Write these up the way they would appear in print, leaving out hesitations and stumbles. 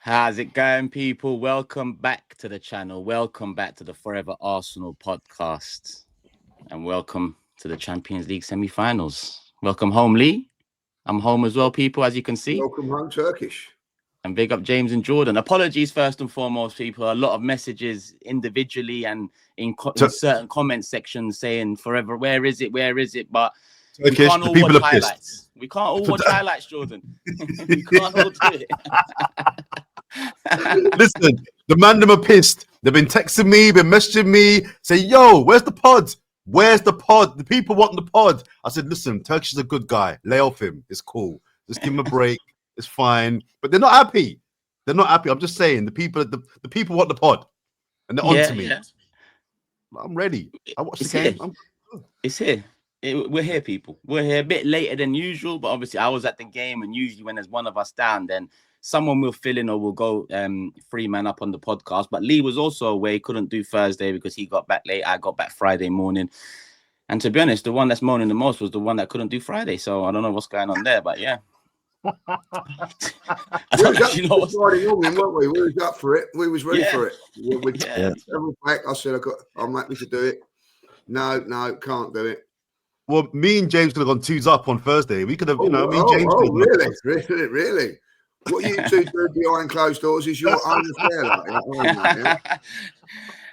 How's it going, people? Welcome back to the channel. Welcome back to the Fourever Arsenal podcast. And welcome to the Champions League semi-finals. Welcome home, Lee. I'm home as well, people, as you can see. Welcome home, Turkish. And big up James and Jordan. Apologies, first and foremost, people. A lot of messages individually and in certain comment sections saying, Fourever, where is it? Where is it? But Turkish, we can't all watch highlights. We can't all watch highlights, Jordan. We can't all do it. Listen, the man them are pissed. They've been texting me, been messaging me, say, yo, where's the pod? Where's the pod? The people want the pod. I said, listen, Turkish is a good guy. Lay off him. It's cool. Just give him a break. It's fine. But they're not happy. They're not happy. I'm just saying, the people want the pod. And they're on to me. Yeah. I'm ready. I watched the game. It's here. We're here, people. We're here a bit later than usual, but obviously I was at the game, and usually when there's one of us down, then someone will fill in or will go 3-man up on the podcast. But Lee was also away, couldn't do Thursday because he got back late. I got back Friday morning. And to be honest, the one that's moaning the most was the one that couldn't do Friday. So I don't know what's going on there, but yeah. We was up for it. We was ready for it. I said, I'm happy to do it. No, can't do it. Well, me and James could have gone 2s up on Thursday. We could have, me and James. Really. What you two do behind closed doors is your own affair.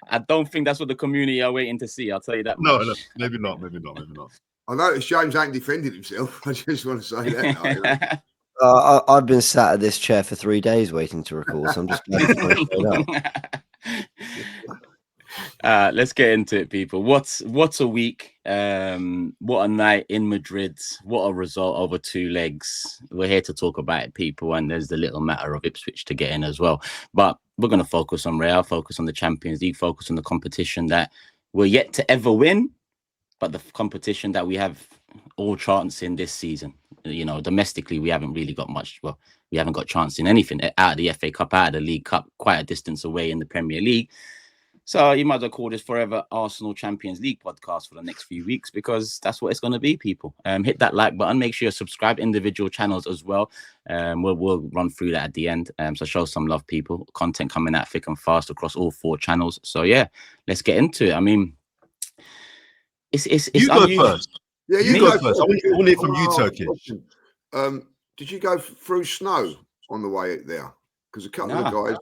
I don't think that's what the community are waiting to see. I'll tell you that. No, maybe not. I noticed James ain't defended himself. I just want to say that. I've been sat at this chair for 3 days waiting to record, so I'm just glad to find out. Let's get into it, people. What a week. What a night in Madrid. What a result over 2 legs. We're here to talk about it, people, and there's the little matter of Ipswich to get in as well. But we're going to focus on Real, focus on the Champions League, focus on the competition that we're yet to ever win, but the competition that we have all chance in this season. You know, domestically, we haven't really got much. Well, we haven't got chance in anything out of the FA Cup, out of the League Cup, quite a distance away in the Premier League. So you might as well call this Fourever Arsenal Champions League podcast for the next few weeks, because that's what it's going to be, people. Hit that like button. Make sure you subscribe to individual channels as well. We'll run through that at the end. So show some love, people. Content coming out thick and fast across all 4 channels. So yeah, let's get into it. I mean, it's you go first. Yeah, you go first. I want to hear from you, Turkish. Did you go through snow on the way there? Because a couple of guys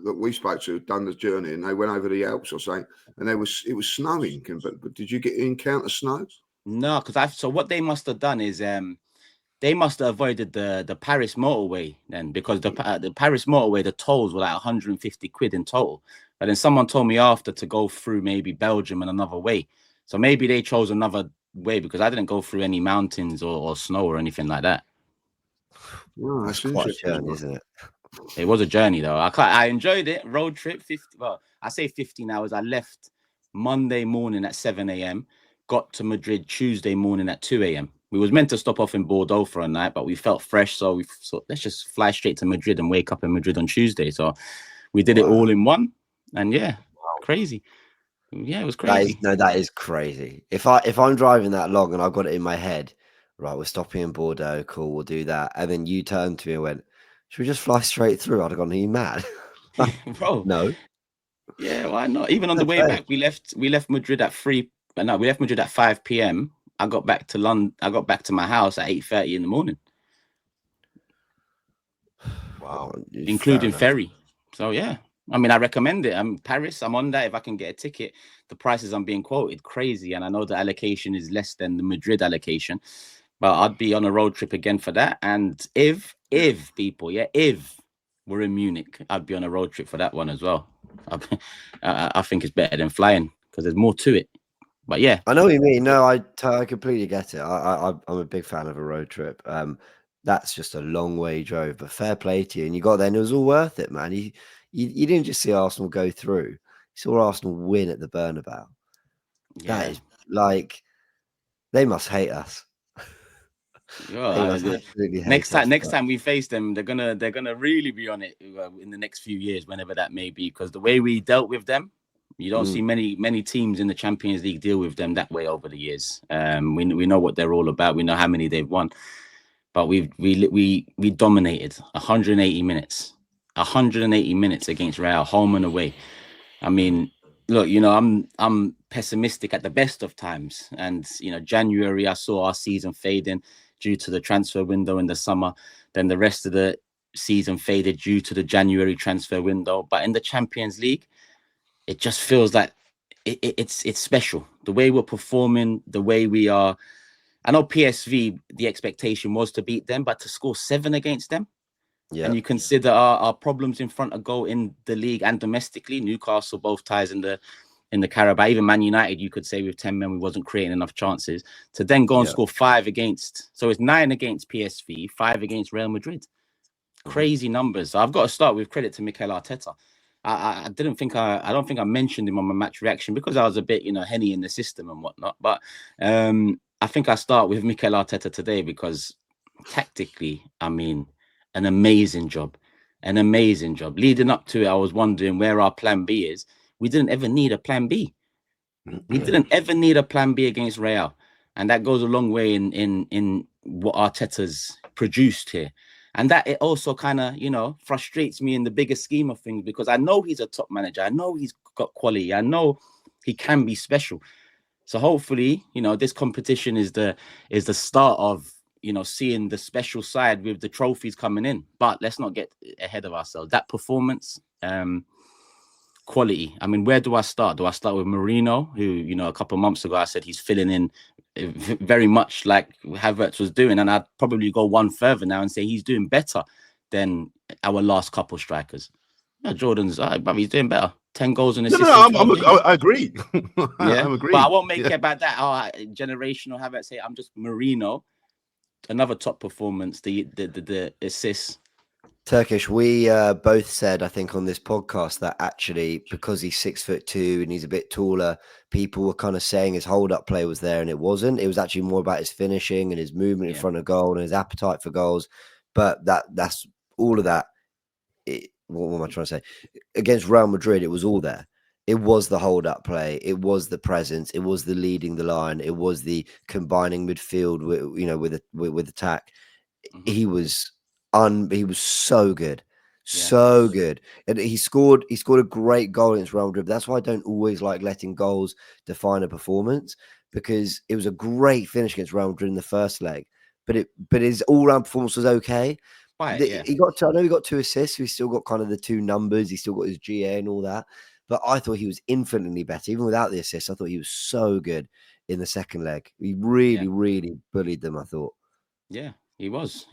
that we spoke to had done the journey, and they went over the Alps or something, and it was snowing. But did you encounter snow? No, because so what they must have done is they must have avoided the Paris motorway then, because the Paris motorway, the tolls were like 150 quid in total. But then someone told me after to go through maybe Belgium and another way. So maybe they chose another way, because I didn't go through any mountains or snow or anything like that. Oh, that's quite a journey, isn't it? It was a journey though. I enjoyed it. Road trip, 15 hours. I left Monday morning at 7 a.m. Got to Madrid Tuesday morning at 2 a.m. We was meant to stop off in Bordeaux for a night, but we felt fresh, so we thought, let's just fly straight to Madrid and wake up in Madrid on Tuesday. So we did it all in one, and crazy. Yeah, it was crazy. That is crazy. If I'm driving that long and I've got it in my head, right, we're stopping in Bordeaux, cool, we'll do that, and then you turned to me and went, should we just fly straight through? I'd have gone, are you mad? Bro. No. Yeah, why not? Even on the way back, we left Madrid at 3. No, we left Madrid at 5 p.m. I got back to London. I got back to my house at 8:30 in the morning. Wow. Including ferry. So yeah. I mean, I recommend it. I'm Paris. I'm on that. If I can get a ticket, the prices I'm being quoted crazy, and I know the allocation is less than the Madrid allocation, but I'd be on a road trip again for that. And if people, if we're in Munich, I'd be on a road trip for that one as well. I think it's better than flying because there's more to it. But yeah, I know what you mean. No, I completely get it. I'm a big fan of a road trip. That's just a long way drove, but fair play to you. And you got there, and it was all worth it, man. You didn't just see Arsenal go through; you saw Arsenal win at the Bernabeu. Yeah. That is like, they must hate us. Next time we face them, they're gonna really be on it in the next few years, whenever that may be, because the way we dealt with them, you don't see many teams in the Champions League deal with them that way over the years. We know what they're all about. We know how many they've won, but we dominated 180 minutes. 180 minutes against Real, home and away. I mean, look, you know, I'm pessimistic at the best of times, and you know, January I saw our season fading due to the transfer window in the summer. Then the rest of the season faded due to the January transfer window. But in the Champions League, it just feels like it's special. The way we're performing, the way we are. I know PSV, the expectation was to beat them, but to score 7 against them, and you consider our problems in front of goal in the league and domestically, Newcastle, both ties in the Carabao, even Man United, you could say with 10 men, we wasn't creating enough chances to then go and score 5 against. So it's 9 against PSV, 5 against Real Madrid. Crazy numbers. So I've got to start with credit to Mikel Arteta. I don't think I mentioned him on my match reaction because I was a bit, you know, henny in the system and whatnot. But I think I start with Mikel Arteta today because tactically, I mean, an amazing job. Leading up to it, I was wondering where our plan B is. We didn't ever need a plan B. We didn't ever need a plan B against Real. And that goes a long way in what Arteta's produced here. And that it also kind of, you know, frustrates me in the bigger scheme of things because I know he's a top manager. I know he's got quality. I know he can be special. So hopefully, you know, this competition is the start of, you know, seeing the special side with the trophies coming in. But let's not get ahead of ourselves. That performance, quality. I mean, where do I start? Do I start with Mourinho, who, you know, a couple of months ago I said he's filling in very much like Havertz was doing, and I'd probably go one further now and say he's doing better than our last couple strikers. Yeah, Jordan's, but he's doing better. 10 goals and assists. I agree. Yeah, I'm agreeing. But I won't make it about that. Generational Havertz. I'm just Mourinho. Another top performance. The assists. Turkish, we both said, I think, on this podcast that actually, because he's 6'2" and he's a bit taller, people were kind of saying his hold-up play was there, and it wasn't. It was actually more about his finishing and his movement in front of goal and his appetite for goals. But that's all of that. What am I trying to say? Against Real Madrid, it was all there. It was the hold-up play. It was the presence. It was the leading the line. It was the combining midfield, with attack. He was so good, so good, and he scored a great goal against Real Madrid. That's why I don't always like letting goals define a performance, because it was a great finish against Real Madrid in the first leg, but his all-round performance was okay. He got 2 assists. So he still got kind of the 2 numbers. He still got his GA and all that. But I thought he was infinitely better, even without the assists. I thought he was so good in the second leg. He really, really bullied them, I thought. Yeah, he was.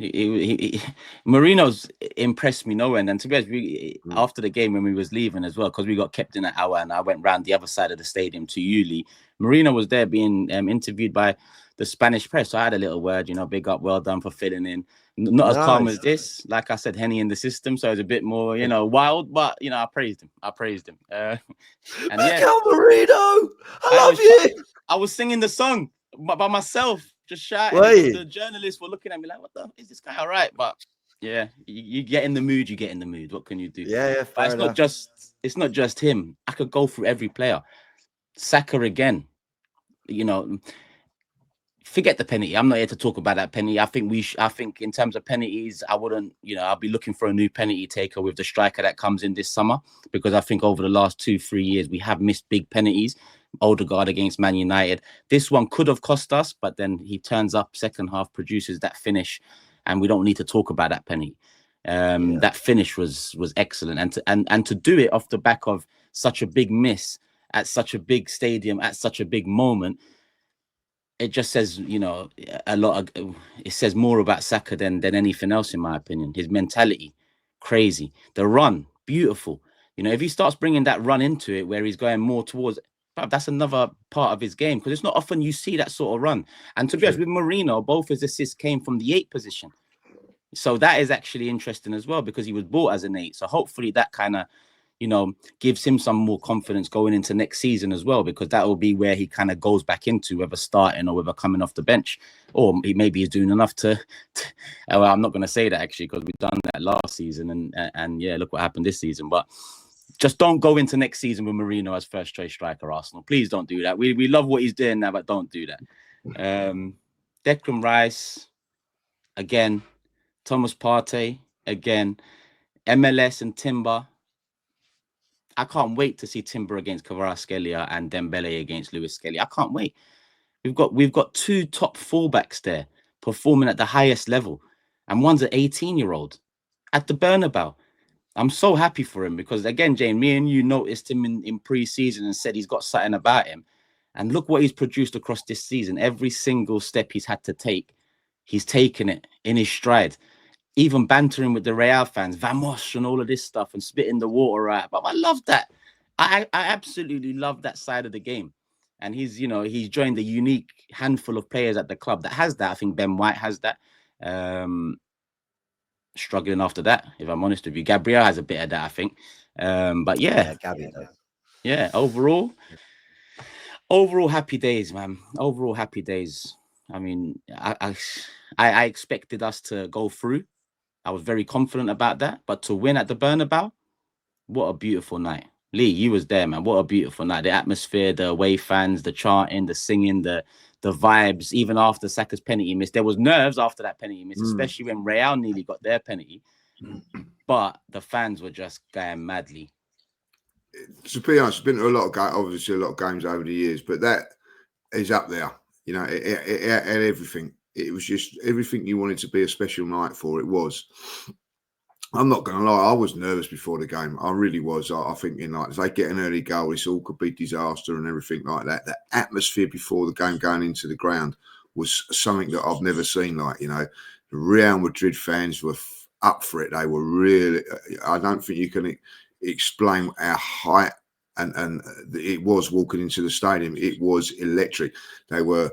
Marino's impressed me no end. And to be honest, after the game when we was leaving as well, because we got kept in an hour and I went round the other side of the stadium to Uli, Marino was there being interviewed by the Spanish press. So I had a little word, you know, big up, well done for filling in. Not as calm as this. Like I said, henny in the system. So it's a bit more, you know, wild. But, you know, I praised him. And Mikel Marino, I love you. I was singing the song by myself. Just shouting. The journalists were looking at me like, "What the? Is this guy all right?" But yeah, you get in the mood. You get in the mood. What can you do? Yeah. But it's not just him. I could go through every player. Saka again. You know, forget the penalty. I'm not here to talk about that penalty. I think in terms of penalties, I wouldn't. You know, I'll be looking for a new penalty taker with the striker that comes in this summer, because I think over the last 2-3 years we have missed big penalties. Odegaard against Man United. This one could have cost us, but then he turns up second half, produces that finish, and we don't need to talk about that penalty. That finish was excellent, and to do it off the back of such a big miss at such a big stadium at such a big moment, it just says, you know, it says more about Saka than anything else, in my opinion. His mentality, crazy. The run, beautiful. You know, if he starts bringing that run into it, where he's going more towards, that's another part of his game, because it's not often you see that sort of run. And to be honest, with Marino, both his assists came from the 8 position. So that is actually interesting as well, because he was bought as an 8. So hopefully that kind of, you know, gives him some more confidence going into next season as well, because that will be where he kind of goes back into, whether starting or whether coming off the bench, or maybe he's doing enough to well, I'm not going to say that actually, because we've done that last season, and yeah, look what happened this season. But just don't go into next season with Marino as first choice striker, Arsenal. Please don't do that. We love what he's doing now, but don't do that. Declan Rice, again. Thomas Partey, again. MLS and Timber. I can't wait to see Timber against Kvaratskhelia and Dembele against Luis Skelly. I can't wait. We've got two top fullbacks there performing at the highest level, and one's an 18-year-old at the Bernabeu. I'm so happy for him because, again, Jane, me and you noticed him in pre-season and said he's got something about him. And look what he's produced across this season. Every single step he's had to take, he's taken it in his stride. Even bantering with the Real fans, Vamos and all of this stuff and spitting the water out. But I love that. I absolutely love that side of the game. And he's joined a unique handful of players at the club that has that. I think Ben White has that. Struggling after that, if I'm honest with you. Gabriel has a bit of that, I think. But yeah, Gabby does. Yeah, overall happy days, man. Overall happy days. I mean, I expected us to go through. I was very confident about that. But to win at the Bernabeu, what a beautiful night. Lee, you was there, man. What a beautiful night. The atmosphere, the away fans, the chanting, the singing, the vibes, even after Saka's penalty miss. There was nerves after that penalty miss, especially when Real nearly got their penalty. But the fans were just going madly. To be honest, it's been to a lot of obviously a lot of games over the years, but that is up there. You know, it had everything. It was just everything you wanted to be a special night for. It was. I'm not going to lie. I was nervous before the game. I really was. I think, if they get an early goal, this all could be disaster and everything like that. The atmosphere before the game going into the ground was something that I've never seen. The Real Madrid fans were up for it. They were really. I don't think you can explain our height and it was walking into the stadium. It was electric. They were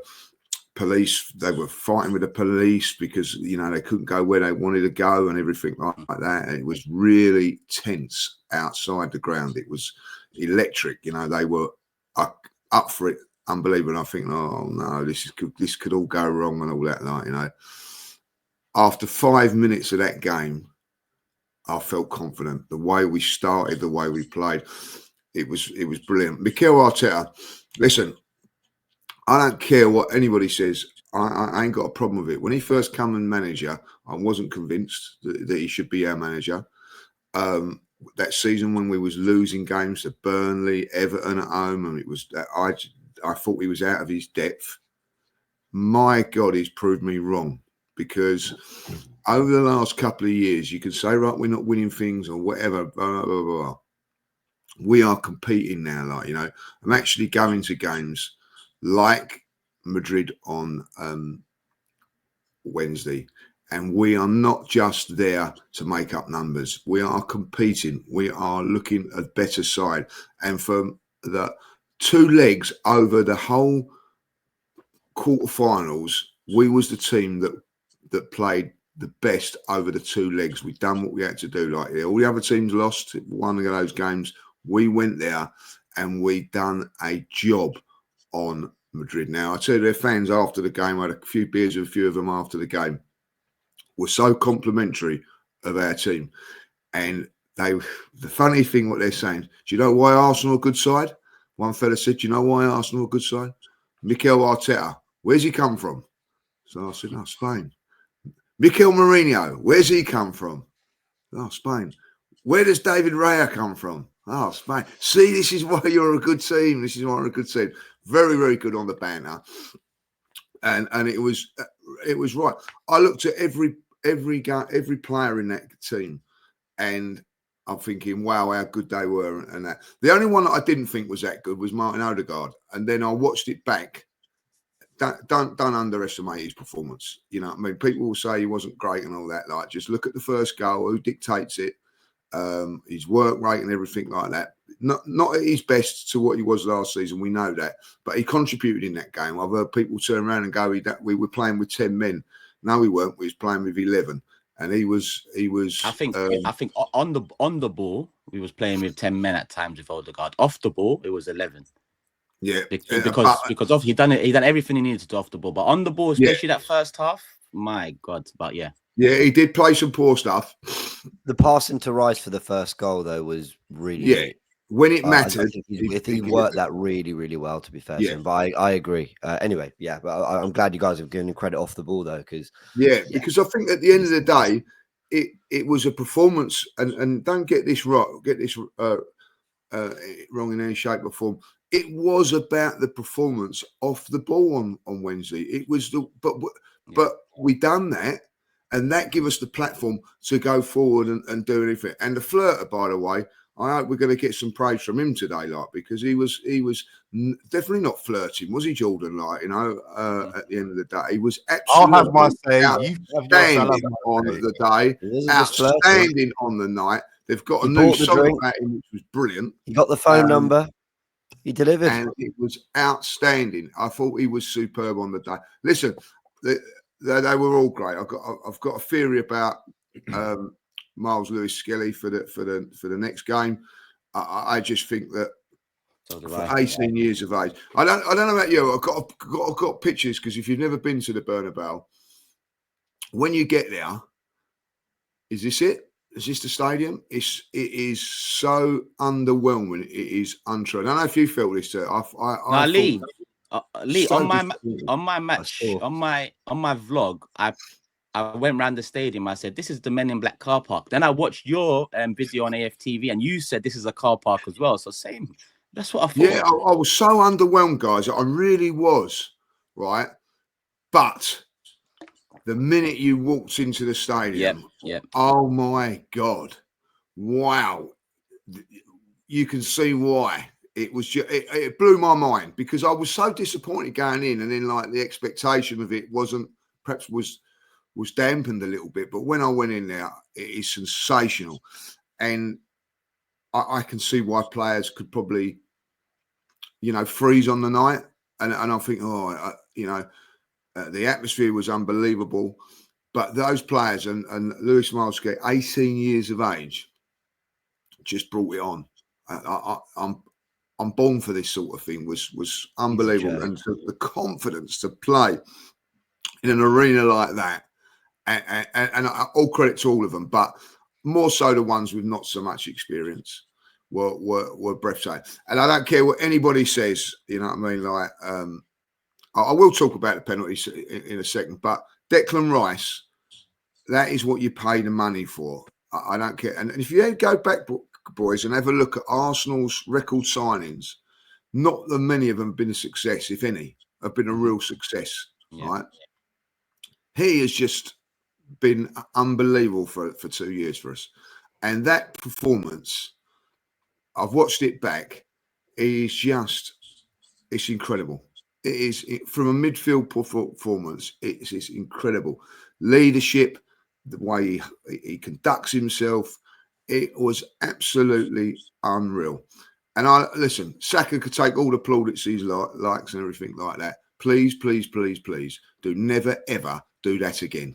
fighting with the police because they couldn't go where they wanted to go and everything like that, and it was really tense outside the ground. It was electric. They were up for it, unbelievable. I think, oh no, this could all go wrong and all that. After 5 minutes of that game, I felt confident. The way we started, the way we played, it was brilliant. Mikel Arteta, listen, I don't care what anybody says. I ain't got a problem with it. When he first came in manager, I wasn't convinced that he should be our manager. That season when we was losing games to Burnley, Everton at home, and it was I thought he was out of his depth. My God, he's proved me wrong, because over the last couple of years, you can say, right, we're not winning things or whatever, blah, blah, blah, blah. We are competing now. I'm actually going to games like Madrid on Wednesday, and we are not just there to make up numbers. We are competing. We are looking a better side, and for the 2 legs over the whole quarterfinals, we was the team that played the best over the 2 legs. We done what we had to do. All the other teams lost one of those games. We went there and we done a job on Madrid. Now, I tell you, their fans after the game, I had a few beers with a few of them after the game, were so complimentary of our team. And the funny thing, what they're saying, do you know why Arsenal are a good side? One fella said, do you know why Arsenal are a good side? Mikel Arteta. Where's he come from? So I said, Spain. Mikel Mourinho. Where's he come from? Oh, Spain. Where does David Raya come from? Oh, Spain. See, this is why you're a good team. This is why you're a good team. Very, very good on the banner. And it was right. I looked at every player in that team, and I'm thinking, wow, how good they were. And that. The only one that I didn't think was that good was Martin Odegaard. And then I watched it back. Don't underestimate his performance. People will say he wasn't great and all that. Just look at the first goal, who dictates it, his work rate and everything like that. Not at his best to what he was last season. We know that, but he contributed in that game. I've heard people turn around and go, we were playing with 10 men. No, we weren't. We was playing with 11, and he was. I think on the ball we was playing with 10 men at times with Odegaard. Off the ball, it was 11. Yeah, because he done everything he needed to do off the ball, but on the ball, especially that first half, my God. But yeah, he did play some poor stuff. The passing to Rice for the first goal, though, was really good. When it mattered. He worked that really, really well, to be fair to him. But I agree. Anyway, but I'm glad you guys have given him credit off the ball, though, because because I think at the end of the day, it was a performance, and don't get this wrong, wrong in any shape or form. It was about the performance off the ball on Wednesday. It was but we done that, and that give us the platform to go forward and do anything. And the flirter, by the way, I hope we're going to get some praise from him today, like, because he was definitely not flirting, was he, Jordan? Like, you know, at the end of the day, he was absolutely. I'll have my say. You Outstanding on the day, outstanding on the night. They've got a new song about him, which was brilliant. He got the phone number. He delivered, and it was outstanding. I thought he was superb on the day. Listen, they were all great. I've got a theory about Miles Lewis Skelly for the next game. I just think that for 18 years of age, I don't know about you. I've got pictures, because if you've never been to the Bernabeu, when you get there, is this it? Is this the stadium? It is so underwhelming. It is untrue. I don't know if you feel this too. Lee, so on my vlog, I went around the stadium. I said, this is the Men in Black car park. Then I watched your video on AFTV, and you said this is a car park as well. So same. That's what I thought. Yeah, I was so underwhelmed, guys. I really was, right? But the minute you walked into the stadium, oh my God, wow. You can see why. It was just, it blew my mind, because I was so disappointed going in, and then like the expectation of it was dampened a little bit. But when I went in there, it is sensational. And I can see why players could probably, you know, freeze on the night. And I think, the atmosphere was unbelievable. But those players and Lewis Miles Skelly, 18 years of age, just brought it on. I'm born for this sort of thing. Was unbelievable, and the confidence to play in an arena like that, and all credit to all of them, but more so the ones with not so much experience were breathtaking. And I don't care what anybody says, you know what I mean? Like, I will talk about the penalties in a second, but Declan Rice, that is what you pay the money for. I don't care. And if you go back, boys, and have a look at Arsenal's record signings, not that many of them have been a success, if any, have been a real success, right? He has just been unbelievable for 2 years for us. And that performance, I've watched it back, it's incredible. It is, from a midfield performance, it's incredible. Leadership, the way he conducts himself, it was absolutely unreal. And listen, Saka could take all the plaudits he likes and everything like that. Please, please, please, please, do never, ever do that again.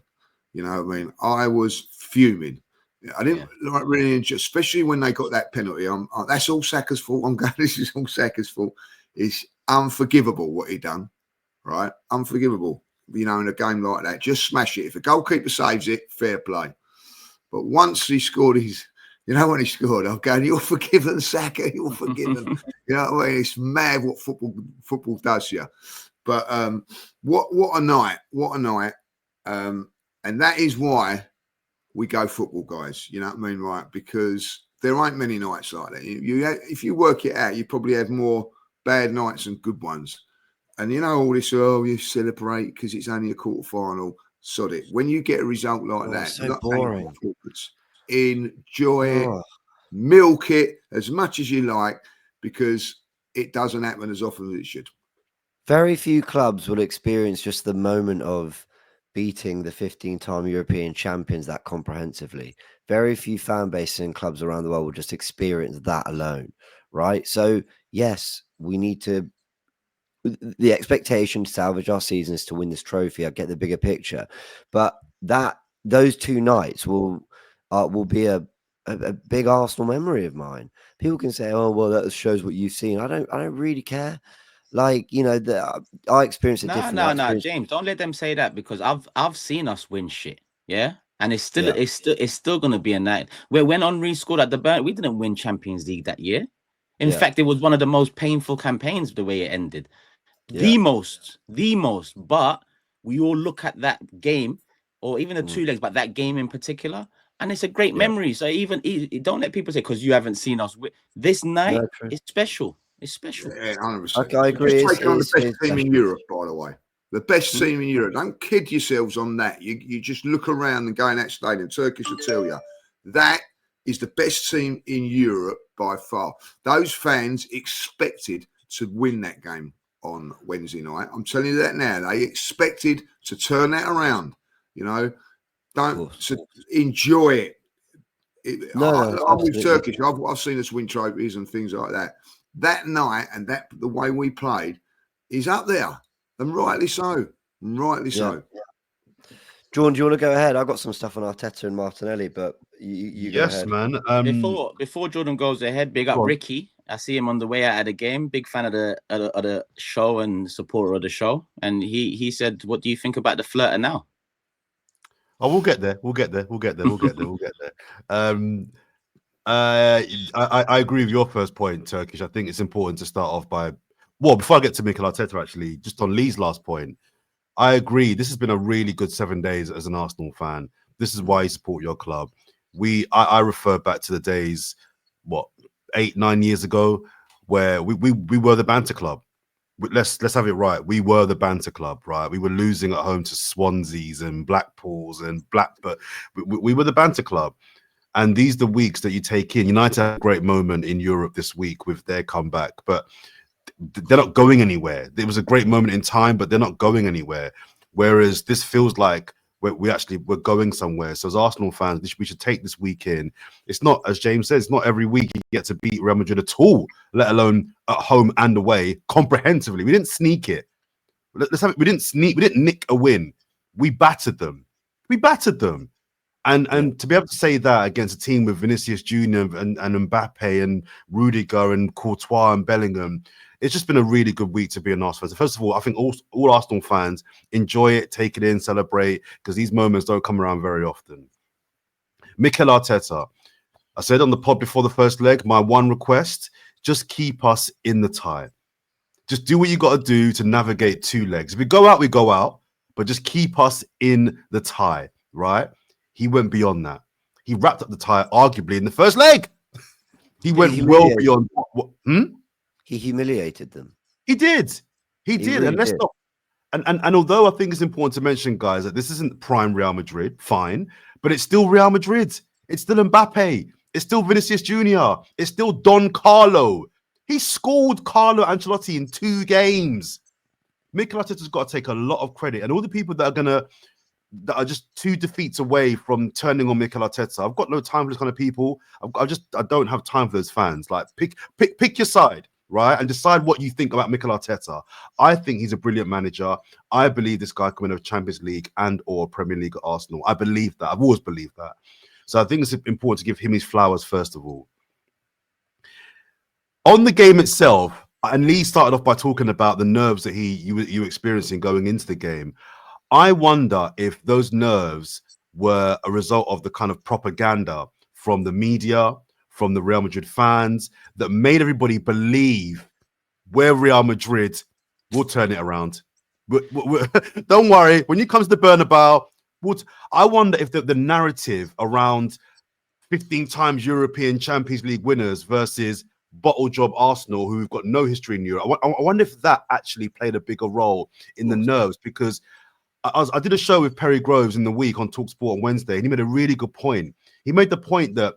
You know what I mean? I was fuming. I didn't really enjoy, especially when they got that penalty. That's all Saka's fault. I'm going, this is all Saka's fault. It's unforgivable what he done, right? Unforgivable. You know, in a game like that, just smash it. If a goalkeeper saves it, fair play. But once he scored his, you know, when he scored, I'm going, you're forgiven, Saka, you're forgiven. You know what I mean? It's mad what football does here. But what a night. And that is why we go football, guys. You know what I mean? Right? Because there ain't many nights like that. If you work it out, you probably have more bad nights than good ones. And you know all this, you celebrate because it's only a quarter-final. Sod it. When you get a result like that, so boring. Enjoy it, milk it as much as you like, because it doesn't happen as often as it should. Very few clubs will experience just the moment of beating the 15-time European champions that comprehensively. Very few fan bases and clubs around the world will just experience that alone, right? So, yes, we need to... The expectation to salvage our season is to win this trophy. I get the bigger picture. But those 2 nights will be a big Arsenal memory of mine. People can say, oh, well, that shows what you've seen. I don't really care. Like, you know, I experienced it differently. No, James, don't let them say that, because I've seen us win shit, and it's still gonna be a night. Where when Henry scored at the Burn, we didn't win Champions League that year. In fact, it was one of the most painful campaigns the way it ended. The most. But we all look at that game, or even the 2 legs, but that game in particular, and it's a great memory. So even don't let people say because you haven't seen us. This night is special. It's special. Yeah, 100%. Okay, I agree. Just take on the best team in special. Europe, by the way. The best team in Europe. Don't kid yourselves on that. You just look around and go in that stadium. Turkish will tell you that is the best team in Europe by far. Those fans expected to win that game on Wednesday night. I'm telling you that now. They expected to turn that around. You know, enjoy it. I'm with Turkish. I've seen us win trophies and things like that. That night and the way we played is up there, and rightly so. So. John, do you want to go ahead? I've got some stuff on Arteta and Martinelli, but you go ahead. Man. Before Jordan goes ahead, big up Ricky. I see him on the way out of the game. Big fan of the show and supporter of the show. And he said, "What do you think about the flirter now?" Oh, we'll get there. I agree with your first point, Turkish. I think it's important to start off by, before I get to Mikel Arteta, actually, just on Lee's last point, I agree. This has been a really good 7 days as an Arsenal fan. This is why you support your club. I refer back to the days, 8-9 years ago, where we were the banter club. Let's have it right. We were the banter club, right? We were losing at home to Swanseas and Blackpools and but we were the banter club. And these are the weeks that you take in. United had a great moment in Europe this week with their comeback, but they're not going anywhere. It was a great moment in time, but they're not going anywhere. Whereas this feels like we're going somewhere. So as Arsenal fans, we should take this week in. It's not, as James says, it's not every week you get to beat Real Madrid at all, let alone at home and away comprehensively. We didn't sneak it. Let's have it. We didn't nick a win. We battered them. And to be able to say that against a team with Vinicius Jr. and Mbappe and Rudiger and Courtois and Bellingham, it's just been a really good week to be an Arsenal fan. So first of all, I think all Arsenal fans enjoy it, take it in, celebrate, because these moments don't come around very often. Mikel Arteta, I said on the pod before the first leg, my one request, just keep us in the tie. Just do what you got to do to navigate 2 legs. If we go out, we go out, but just keep us in the tie, right? He went beyond that. He wrapped up the tie, arguably, in the first leg. He went well beyond what He humiliated them. He did. Really and let's not. And although I think it's important to mention, guys, that this isn't prime Real Madrid, fine, but it's still Real Madrid. It's still Mbappe. It's still Vinicius Jr. It's still Don Carlo. He scored Carlo Ancelotti in 2 games. Mikel Arteta's got to take a lot of credit, and all the people that are just 2 defeats away from turning on Mikel Arteta. I've got no time for this kind of people. I don't have time for those fans. Like pick your side, right? And decide what you think about Mikel Arteta. I think he's a brilliant manager. I believe this guy can win a Champions League and or Premier League at Arsenal. I believe that. I've always believed that. So I think it's important to give him his flowers first of all. On the game itself, and Lee started off by talking about the nerves that you were experiencing going into the game. I wonder if those nerves were a result of the kind of propaganda from the media, from the Real Madrid fans, that made everybody believe we're Real Madrid, we'll turn it around. Don't worry, when it comes to Bernabeu, I wonder if the narrative around 15 times European Champions League winners versus bottle job Arsenal, who've got no history in Europe, I wonder if that actually played a bigger role in the nerves, because I did a show with Perry Groves in the week on TalkSport on Wednesday, and he made a really good point. He made the point that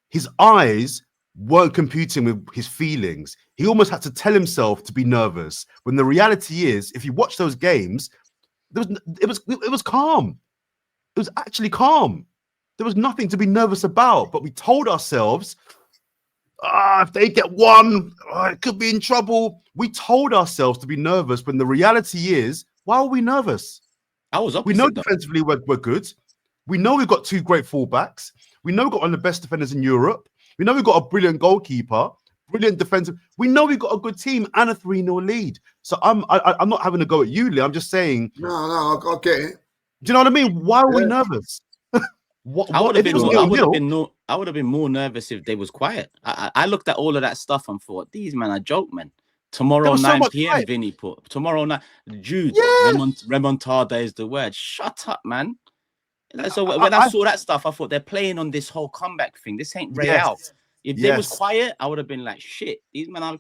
his eyes weren't computing with his feelings. He almost had to tell himself to be nervous, when the reality is, if you watch those games, it was calm. It was actually calm. There was nothing to be nervous about, but we told ourselves, if they get 1, it could be in trouble. We told ourselves to be nervous, when the reality is, why are we nervous? We know defensively we're good. We know we've got 2 great fullbacks. We know we've got one of the best defenders in Europe. We know we've got a brilliant goalkeeper, brilliant defensive. We know we've got a good team and a 3-0 lead. So I'm not having a go at you, Lee. I'm just saying. No, I get it. Do you know what I mean? Why are we nervous? I would have been more nervous if they was quiet. I looked at all of that stuff and thought, these men are joke, man. Tomorrow 9 p.m. Vinny put tomorrow night. Jude, remontada is the word. Shut up, man. Like, so when I saw that stuff, I thought they're playing on this whole comeback thing. This ain't Real. If they was quiet, I would have been like, shit, these men are,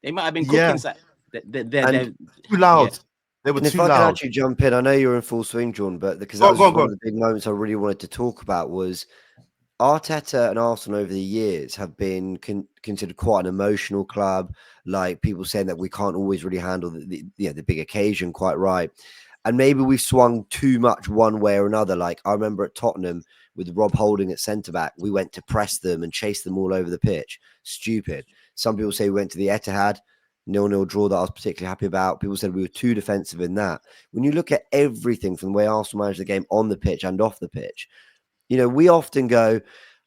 they might have been cooking. They're too loud. They were and too if I can loud. actually jump in, I know you're in full swing, John, but because that was one of the big moments I really wanted to talk about was Arteta and Arsenal over the years have been considered quite an emotional club. Like people saying that we can't always really handle the big occasion quite right. And maybe we've swung too much one way or another. Like I remember at Tottenham with Rob Holding at centre-back, we went to press them and chase them all over the pitch. Stupid. Some people say we went to the Etihad, 0-0 draw that I was particularly happy about. People said we were too defensive in that. When you look at everything from the way Arsenal managed the game on the pitch and off the pitch, you know, we often go,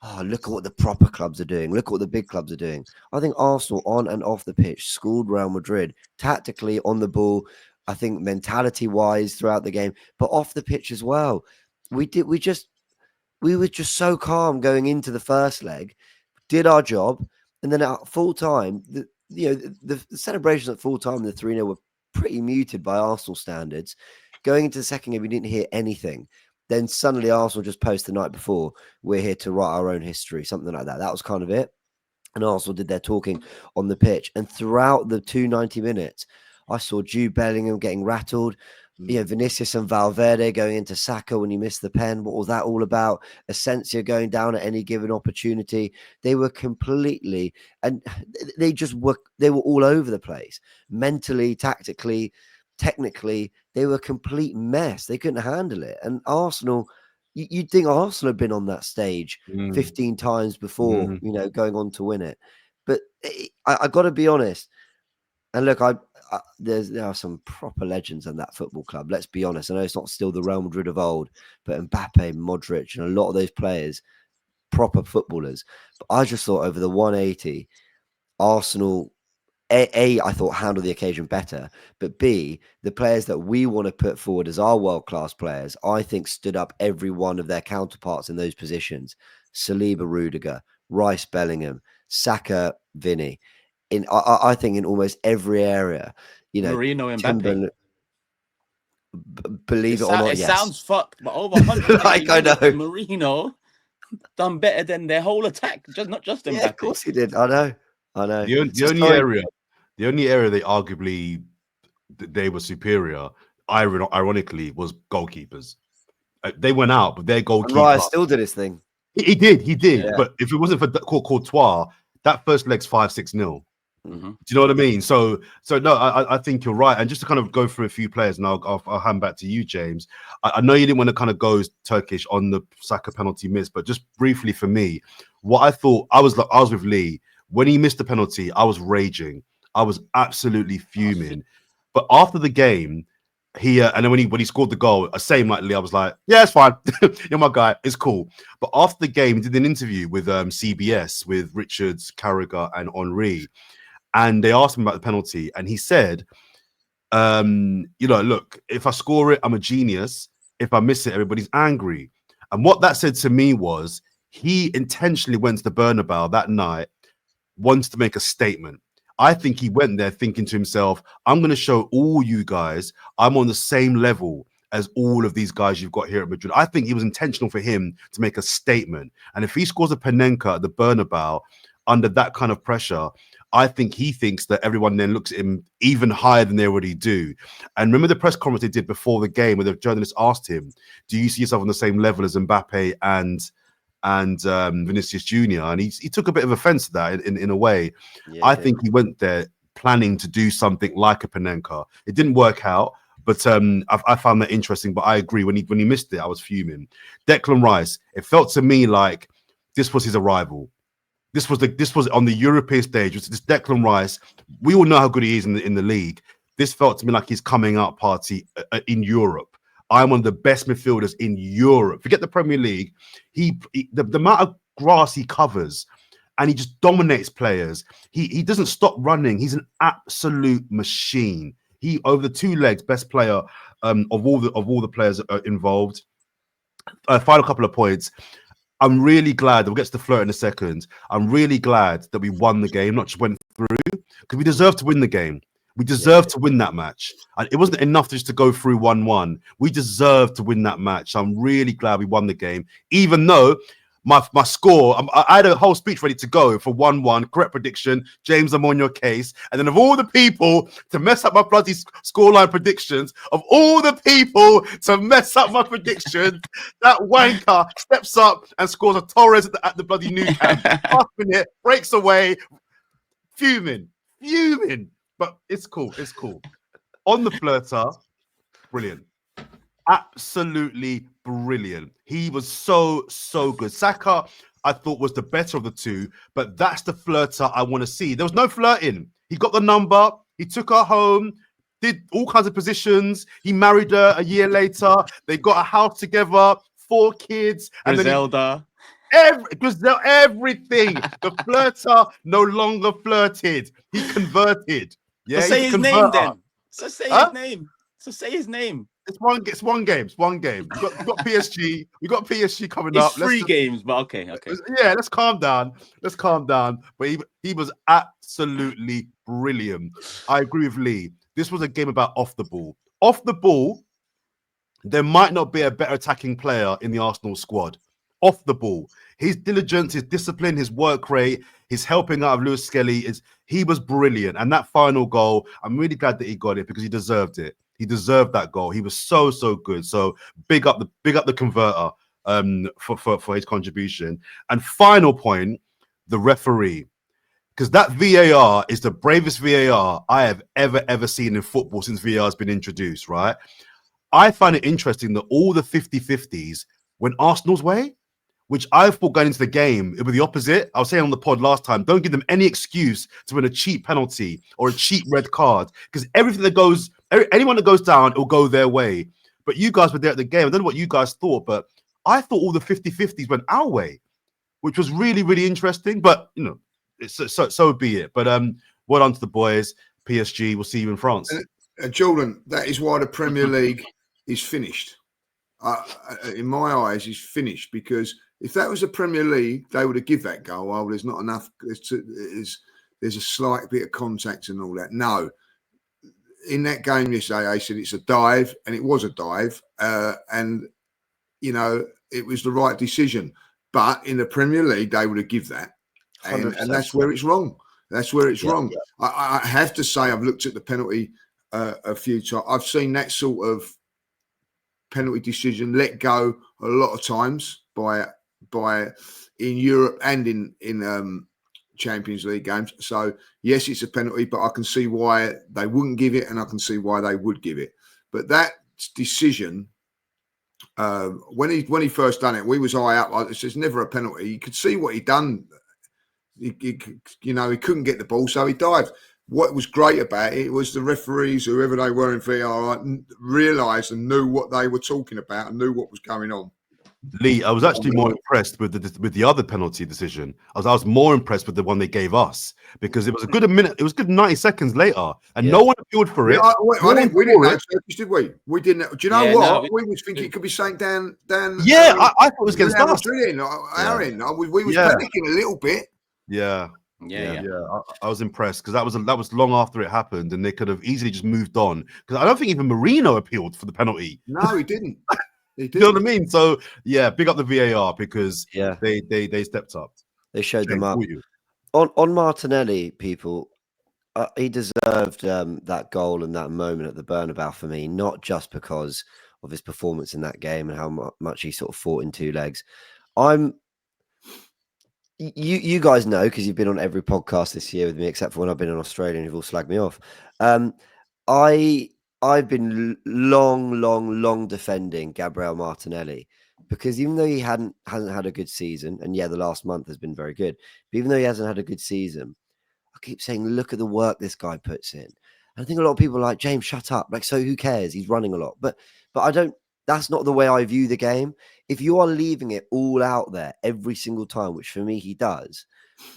oh, look at what the proper clubs are doing. Look at what the big clubs are doing. I think Arsenal on and off the pitch schooled Real Madrid tactically on the ball. I think mentality-wise throughout the game, but off the pitch as well. We were just so calm going into the first leg, did our job, and then at full time, the celebrations at full time, the 3-0 were pretty muted by Arsenal standards. Going into the second game, we didn't hear anything. Then suddenly Arsenal just post the night before, we're here to write our own history, something like that. That was kind of it. And Arsenal did their talking on the pitch. And throughout the 90 minutes, I saw Jude Bellingham getting rattled. You know, Vinicius and Valverde going into Saka when he missed the pen. What was that all about? Asensio going down at any given opportunity. They were completely, and they were all over the place. Mentally, tactically, technically, they were a complete mess. They couldn't handle it. And Arsenal, you'd think Arsenal had been on that stage 15 times before, you know, going on to win it. But I got to be honest. And look, there are some proper legends in that football club. Let's be honest. I know it's not still the Real Madrid of old, but Mbappe, Modric, and a lot of those players, proper footballers. But I just thought over the 180, Arsenal, I thought handled the occasion better, but B, the players that we want to put forward as our world-class players, I think stood up every one of their counterparts in those positions. Saliba, Rudiger, Rice, Bellingham, Saka, Vinny. I think in almost every area, you know, Marino and Mbappe. Believe it or not, it yes. Sounds fucked, but over 100 like I know Marino done better than their whole attack, not just Mbappe. Yeah, of course he did. I know. The only area they arguably they were superior, ironically, was goalkeepers. They went out, but their goalkeeper Rice still did his thing. He did. Yeah. But if it wasn't for Courtois, that first leg's 5-6-0. Mm-hmm. Do you know what I mean? So no, I think you're right. And just to kind of go through a few players, and I'll hand back to you, James. I know you didn't want to kind of go Turkish on the Saka penalty miss, but just briefly for me, what I thought, I was with Lee when he missed the penalty. I was raging. I was absolutely fuming. But after the game, and then when he scored the goal, same like Lee, I was like, yeah, it's fine. You're my guy. It's cool. But after the game, he did an interview with CBS with Richards, Carragher, and Henry. And they asked him about the penalty, and he said, look, if I score it, I'm a genius. If I miss it, everybody's angry. And what that said to me was he intentionally went to the Bernabeu that night, wants to make a statement. I think he went there thinking to himself, I'm going to show all you guys I'm on the same level as all of these guys you've got here at Madrid. I think it was intentional for him to make a statement. And if he scores a Panenka at the Bernabeu under that kind of pressure, I think he thinks that everyone then looks at him even higher than they already do. And remember the press conference they did before the game where the journalist asked him, do you see yourself on the same level as Mbappe and Vinicius Jr.? And he took a bit of offense to that in a way. Yeah, I think he went there planning to do something like a Panenka. It didn't work out, but I found that interesting. But I agree, when he missed it, I was fuming. Declan Rice, it felt to me like this was his arrival. This was on the European stage. This Declan Rice, we all know how good he is in the league. This felt to me like his coming out party in Europe. I'm one of the best midfielders in Europe. Forget the Premier League. The amount of grass he covers, and he just dominates players. He doesn't stop running. He's an absolute machine. He, over the two legs, best player of all the players involved. Final couple of points. I'm really glad, we'll get to the flirt in a second. I'm really glad that we won the game, not just went through, because we deserved to win the game. We deserved to win that match. And it wasn't enough just to go through 1-1. We deserved to win that match. I'm really glad we won the game, even though my score, I had a whole speech ready to go for 1-1, correct prediction. James, I'm on your case. And then of all the people to mess up my bloody scoreline predictions, of all the people to mess up my predictions, that wanker steps up and scores a Torres at the bloody new camp. Half minute, breaks away, fuming. But it's cool. On the flirter, brilliant. Absolutely brilliant. He was so good. Saka, I thought, was the better of the two, but that's the flirter I want to see. There was no flirting. He got the number, he took her home, did all kinds of positions. He married her a year later. They got a house together, 4 kids, and Griselda. everything. The flirter no longer flirted. He converted. Yeah, So say his name then. So say his name. It's one game. We got PSG. We got PSG coming It's up. 3 games, but okay. Yeah, let's calm down. But he was absolutely brilliant. I agree with Lee. This was a game about off the ball. Off the ball, there might not be a better attacking player in the Arsenal squad. Off the ball, his diligence, his discipline, his work rate, his helping out of Lewis Skelly he was brilliant. And that final goal, I'm really glad that he got it because he deserved it. He deserved that goal. He was so good. So big up the converter for his contribution. And final point, the referee, because that VAR is the bravest VAR I have ever seen in football since VAR has been introduced. Right? I find it interesting that all the 50-50s went Arsenal's way, which I thought going into the game, it was the opposite. I was saying on the pod last time, don't give them any excuse to win a cheap penalty or a cheap red card, because anyone that goes down, it'll go their way. But you guys were there at the game. I don't know what you guys thought, but I thought all the 50-50s went our way, which was really interesting. But, so be it. But well done to the boys. PSG, we'll see you in France. Jordan, that is why the Premier League is finished. In my eyes, is finished, because if that was the Premier League, they would have give that goal. Oh, there's not enough. There's a slight bit of contact and all that. No, in that game yesterday, they said it's a dive, and it was a dive, and it was the right decision. But in the Premier League, they would have give that, and that's where it's wrong. That's where it's wrong. Yeah. I have to say, I've looked at the penalty a few times. I've seen that sort of penalty decision let go a lot of times by in Europe and in Champions League games. So yes, it's a penalty, but I can see why they wouldn't give it, and I can see why they would give it. But that decision, when he first done it, we was high up. It's never a penalty. You could see what he done. He couldn't get the ball, so he dived. What was great about it was the referees, whoever they were in VAR, realised and knew what they were talking about and knew what was going on. Lee, I was actually more impressed with the other penalty decision. I was more impressed with the one they gave us, because it was a good minute. It was good 90 seconds later, and no one appealed for it. We didn't know Turkish, did we? We didn't. Do you know what? We was thinking it could be something down. Yeah, I thought it was against us. Our end. We was panicking a little bit. Yeah. I was impressed, because that was long after it happened, and they could have easily just moved on. Because I don't think even Marino appealed for the penalty. No, he didn't. You know what I mean? So yeah, big up the VAR, because they stepped up. They showed them up. On Martinelli, people, he deserved that goal and that moment at the Bernabeu for me, not just because of his performance in that game and how much he sort of fought in 2 legs. You guys know, because you've been on every podcast this year with me, except for when I've been in Australia and you've all slagged me off. I've been long defending Gabriel Martinelli, because even though he hasn't had a good season, and the last month has been very good, but even though he hasn't had a good season, I keep saying, look at the work this guy puts in. And I think a lot of people are like, James, shut up. Like, so who cares? He's running a lot. But I don't. That's not the way I view the game. If you are leaving it all out there every single time, which for me he does,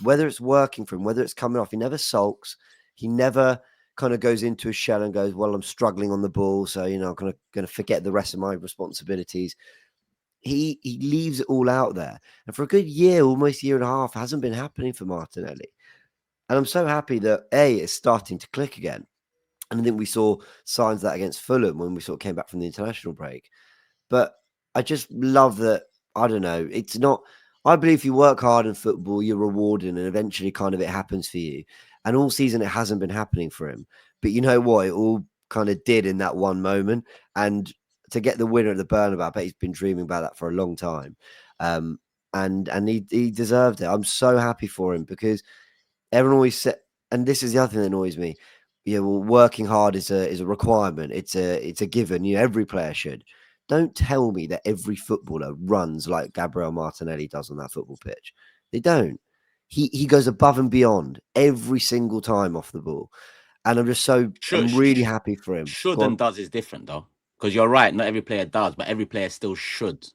whether it's working for him, whether it's coming off, he never sulks. He never kind of goes into a shell and goes, well, I'm struggling on the ball, so I'm going to forget the rest of my responsibilities. He leaves it all out there, and for a good year, almost year and a half, hasn't been happening for Martinelli. And I'm so happy that it's starting to click again. And I think we saw signs of that against Fulham when we sort of came back from the international break. But I just love that. I don't know. It's not. I believe if you work hard in football, you're rewarded, and eventually, kind of, it happens for you. And all season, it hasn't been happening for him. But you know what? It all kind of did in that one moment. And to get the winner at the Bernabeu, I bet he's been dreaming about that for a long time. And he deserved it. I'm so happy for him because everyone always said, and this is the other thing that annoys me. Yeah, well, working hard is a requirement. It's a given. You know, every player should. Don't tell me that every footballer runs like Gabriel Martinelli does on that football pitch. They don't. He goes above and beyond every single time off the ball, and I'm really happy for him. Should and does is different though, because you're right. Not every player does, but every player still should.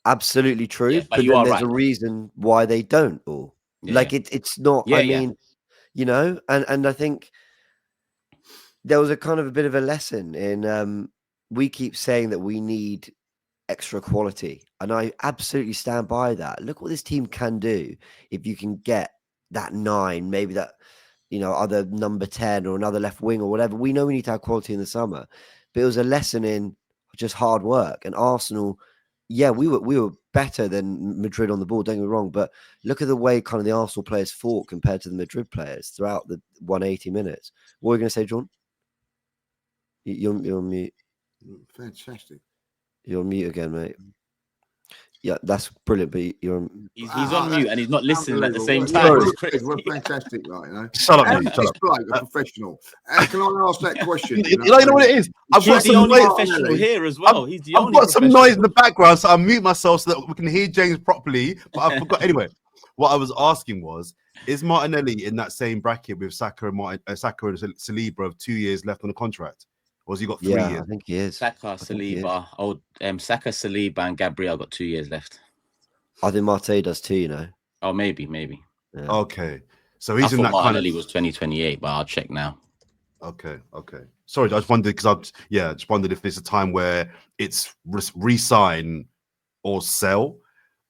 Absolutely true. Yeah, but you then are there's right. a reason why they don't all. Yeah, like it's not. Yeah, I mean, you know, and I think there was a kind of a bit of a lesson in we keep saying that we need extra quality, and I absolutely stand by that. Look what this team can do if you can get that 9, maybe that, you know, other number 10 or another left wing or whatever. We know we need to have quality in the summer, but it was a lesson in just hard work. And Arsenal, yeah, we were better than Madrid on the ball, don't get me wrong, but look at the way kind of the Arsenal players fought compared to the Madrid players throughout the 180 minutes. What were you going to say, John? You're on mute. Fantastic. You're on mute again, mate. Yeah, that's brilliant. But he's on mute and he's not listening at the same time. Yeah, we're fantastic, right? You know, shut up, mate. Shut up. Bloke, a professional. Can I ask that question? You know what it is? I've got the only professional here as well. He's the only. I've got some noise in the background, so I mute myself so that we can hear James properly. But I forgot anyway. What I was asking was, is Martinelli in that same bracket with Saka and Saliba of 2 years left on the contract? Or has he got 3 years? I think he is. Saka, Saliba. Saka, Saliba, and Gabriel got 2 years left. I think Marte does too, you know. Oh, maybe. Yeah. Okay. So he's in that Martinelli was 2028, but I'll check now. Okay. Sorry, I just wondered because just wondered if there's a time where it's re-sign or sell,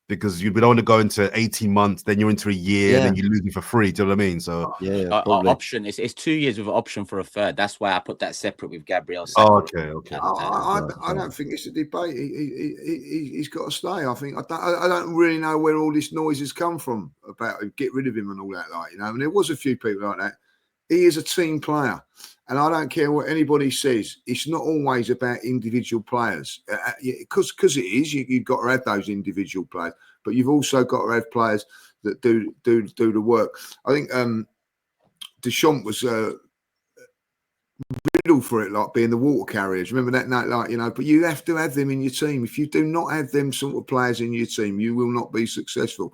because you don't want to go into 18 months, then you're into a year, and then you lose it for free. Do you know what I mean? So option. It's 2 years with an option for a third. That's why I put that separate with Gabriel. Okay. I don't think it's a debate. He's got to stay. I think I don't really know where all this noise has come from about get rid of him and all that. Like, you know, and there was a few people like that. He is a team player, and I don't care what anybody says. It's not always about individual players, because it is. You've got to have those individual players, but you've also got to have players that do the work. I think Deschamps was riddled for it, like being the water carriers. Remember that night, like, you know. But you have to have them in your team. If you do not have them sort of players in your team, you will not be successful.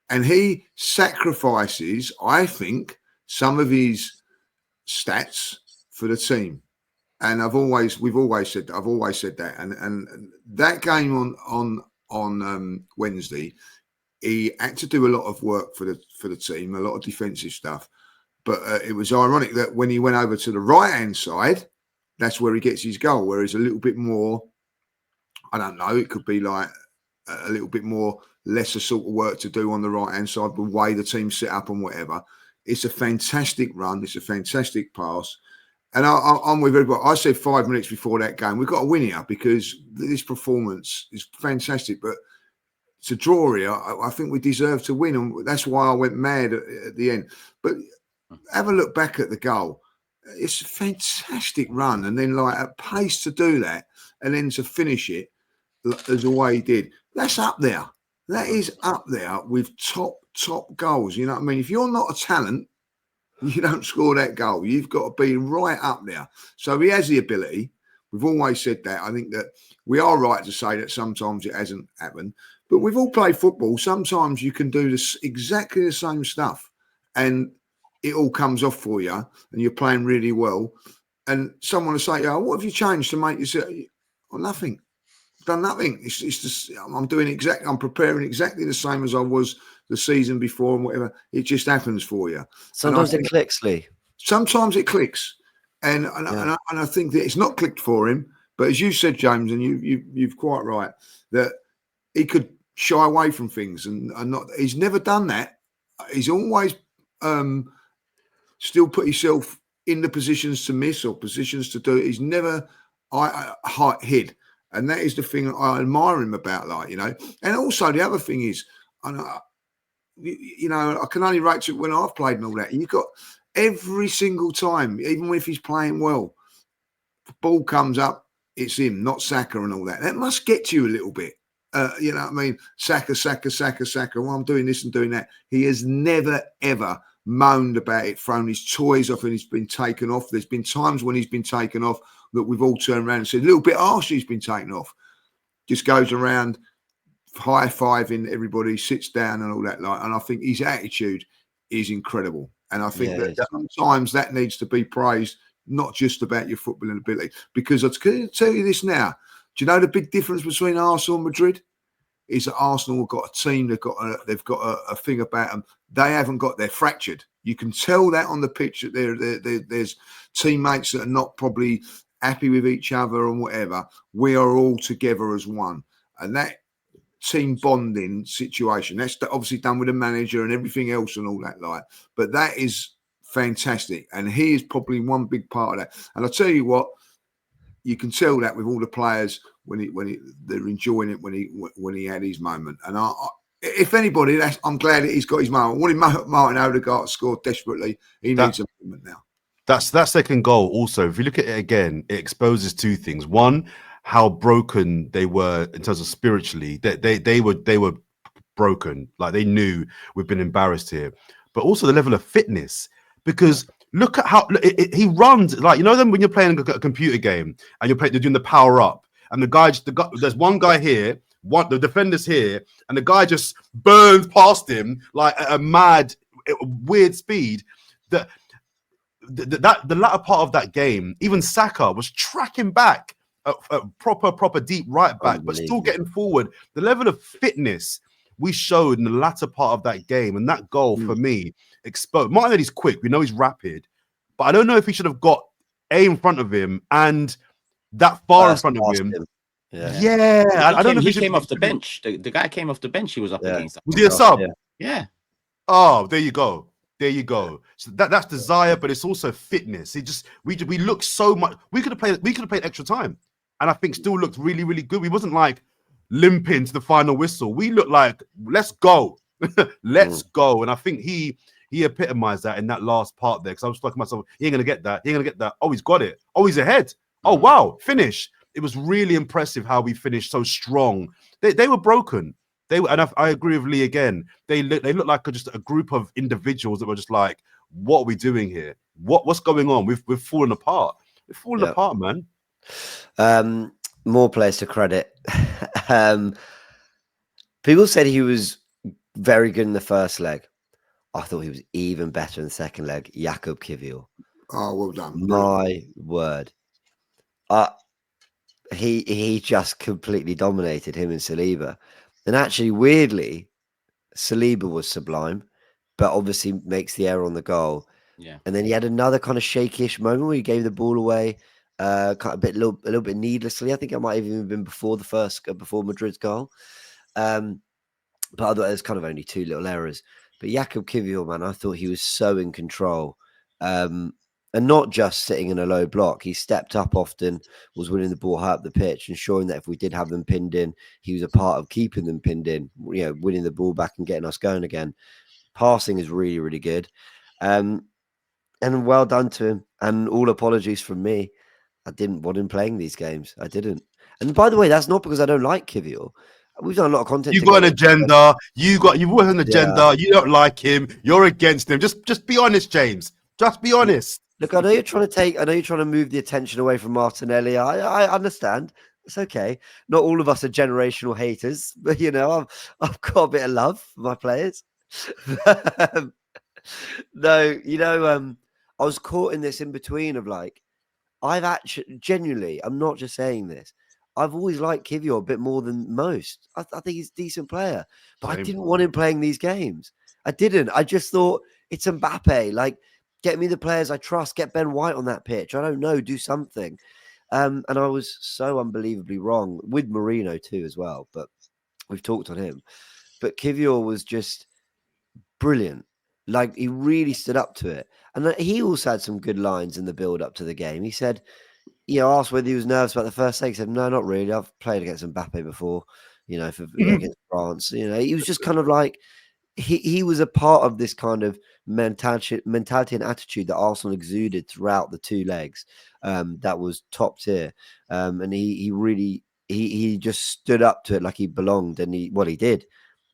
And he sacrifices, I think, some of his stats for the team, and we've always said that, and that game on Wednesday, he had to do a lot of work for the team, a lot of defensive stuff, but it was ironic that when he went over to the right hand side, that's where he gets his goal, where he's a little bit more, I don't know, it could be like a little bit more lesser sort of work to do on the right hand side, the way the team's set up and whatever. It's a fantastic run. It's a fantastic pass. And I'm with everybody. I said 5 minutes before that game, we've got to win here because this performance is fantastic. But to draw here, I think we deserve to win. And that's why I went mad at the end. But have a look back at the goal. It's a fantastic run. And then, like, at pace to do that and then to finish it as the way he did. That's up there. That is up there with top goals. You know what I mean? If you're not a talent, you don't score that goal. You've got to be right up there. So he has the ability. We've always said that. I think that we are right to say that sometimes it hasn't happened. But we've all played football. Sometimes you can do this exactly the same stuff and it all comes off for you and you're playing really well. And someone will say, "Oh, what have you changed to make yourself?" Well, nothing. Done nothing. It's just I'm preparing exactly the same as I was the season before and whatever. It just happens for you. Sometimes it clicks, Lee. Sometimes it clicks, and I think that it's not clicked for him. But as you said, James, and you've quite right that he could shy away from things, and not. He's never done that. He's always still put himself in the positions to miss or positions to do it. He's never hid. And that is the thing that I admire him about, like, you know. And also the other thing is, you know, I can only rate it when I've played and all that. You've got every single time, even if he's playing well, the ball comes up, it's him, not Saka and all that. That must get to you a little bit. You know what I mean? Saka. Well, I'm doing this and doing that. He has never, ever moaned about it, thrown his toys off and he's been taken off. There's been times when he's been taken off that we've all turned around and said, a little bit harsh, he's been taken off. Just goes around high-fiving everybody, sits down and all that. And I think his attitude is incredible. And I think that sometimes that needs to be praised, not just about your footballing ability. Because I can tell you this now. Do you know the big difference between Arsenal and Madrid? Is that Arsenal have got a team, they've got a thing about them. They haven't got, they're fractured. You can tell that on the pitch that there's teammates that are not probably happy with each other and whatever. We are all together as one. And that team bonding situation, that's obviously done with the manager and everything else and all that, like. But that is fantastic. And he is probably one big part of that. And I'll tell you what, you can tell that with all the players when they're enjoying it when he had his moment. And if anybody, I'm glad that he's got his moment. I wanted Martin Odegaard to score desperately. He needs a moment now. That second goal also, if you look at it again, it exposes two things. One, how broken they were in terms of spiritually. They were broken. Like, they knew we've been embarrassed here. But also the level of fitness. Because look at how he runs. Like, you know them when you're playing a computer game and you're doing the power up, and the guy, there's one guy here, the defender's here, and the guy just burns past him like at a mad, weird speed. The latter part of that game, even Saka was tracking back a proper deep right back, but still getting forward. The level of fitness we showed in the latter part of that game, and that goal for me exposed. Martinelli's quick, we know he's rapid, but I don't know if he should have got in front of him and that far in front of him. I don't know if he came off the bench. The guy came off the bench. He was up against. Was he a sub? Yeah. Oh, there you go. So that's desire, but it's also fitness. We look so much. We could have played extra time, and I think still looked really, really good. We wasn't like limping to the final whistle. We looked like, let's go. Let's go. And I think he epitomized that in that last part there, because I was talking to myself, he ain't gonna get that. Oh, he's got it. Oh, he's ahead. Oh, wow, finish. It was really impressive how we finished so strong. They were broken. And I agree with Lee again. They look like just a group of individuals that were just like, what are we doing here? What's going on? We've fallen apart. We've fallen apart, man. More players to credit. People said he was very good in the first leg. I thought he was even better in the second leg. Jakub Kiwior. Oh, well done. My word. He just completely dominated him and Saliba. And actually, weirdly, Saliba was sublime, but obviously makes the error on the goal. Yeah. And then he had another kind of shakish moment where he gave the ball away a little bit needlessly. I think it might have even been before Madrid's goal. But I thought there's kind of only two little errors. But Jakub Kiwior, man, I thought he was so in control. And not just sitting in a low block. He stepped up often, was winning the ball high up the pitch, and showing that if we did have them pinned in, he was a part of keeping them pinned in, winning the ball back and getting us going again. Passing is really, really good. And well done to him. And all apologies from me. I didn't want him playing these games. I didn't. And by the way, that's not because I don't like Kiwior. We've done a lot of content. You've got an agenda. You've got an agenda. Yeah. You don't like him. You're against him. Just be honest, James. Just be honest. Look, I know you're trying to move the attention away from Martinelli. I understand. It's okay. Not all of us are generational haters, but I've got a bit of love for my players. No, I was caught in this in between of like, I've actually genuinely, I'm not just saying this. I've always liked Kiwior a bit more than most. I think he's a decent player, but I didn't want him playing these games. I didn't. I just thought it's Mbappe. Like, get me the players I trust. Get Ben White on that pitch. I don't know. Do something. And I was so unbelievably wrong with Marino too as well. But we've talked on him. But Kiwior was just brilliant. Like, he really stood up to it. And he also had some good lines in the build up to the game. He said, asked whether he was nervous about the first leg. He said, no, not really. I've played against Mbappe before, against France. He was just kind of like, he was a part of this kind of mentality and attitude that Arsenal exuded throughout the 2 legs. That was top tier. And he really, he just stood up to it like he belonged, and he did.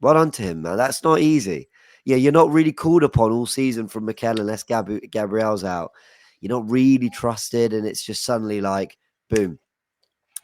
Well done to him, man. That's not easy. Yeah, you're not really called upon all season from Mikel unless Gabriel's out. You're not really trusted, and it's just suddenly like, boom,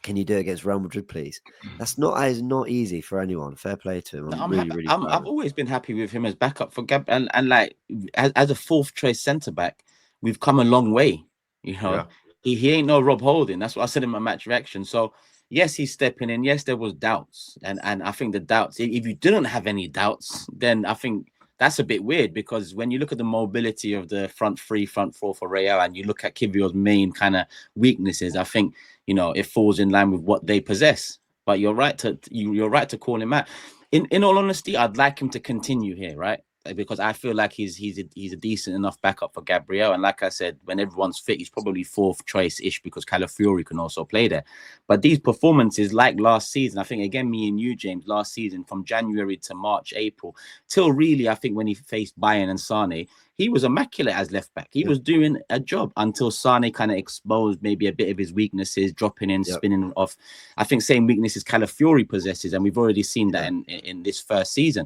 can you do it against Real Madrid, please? That is not easy for anyone. Fair play to him. I'm really, really proud. I've always been happy with him as backup for Gab, and like as a 4th choice centre back, we've come a long way. Yeah. He ain't no Rob Holding. That's what I said in my match reaction. So yes, he's stepping in. Yes, there was doubts, and I think the doubts. If you didn't have any doubts, then I think that's a bit weird, because when you look at the mobility of the front 3, front 4 for Real, and you look at Kivio's main kind of weaknesses, I think it falls in line with what they possess. But you're right to call him out. In all honesty, I'd like him to continue here, right? Because I feel like he's a decent enough backup for Gabriel. And like I said, when everyone's fit, he's probably 4th choice-ish, because Calafiori can also play there. But these performances, like last season, I think, again, me and you, James, last season, from January to March, April, till really, I think, when he faced Bayern and Sane, he was immaculate as left back. He was doing a job until Sane kind of exposed maybe a bit of his weaknesses, dropping in, spinning off. I think same weaknesses Calafiori possesses, and we've already seen that in this first season.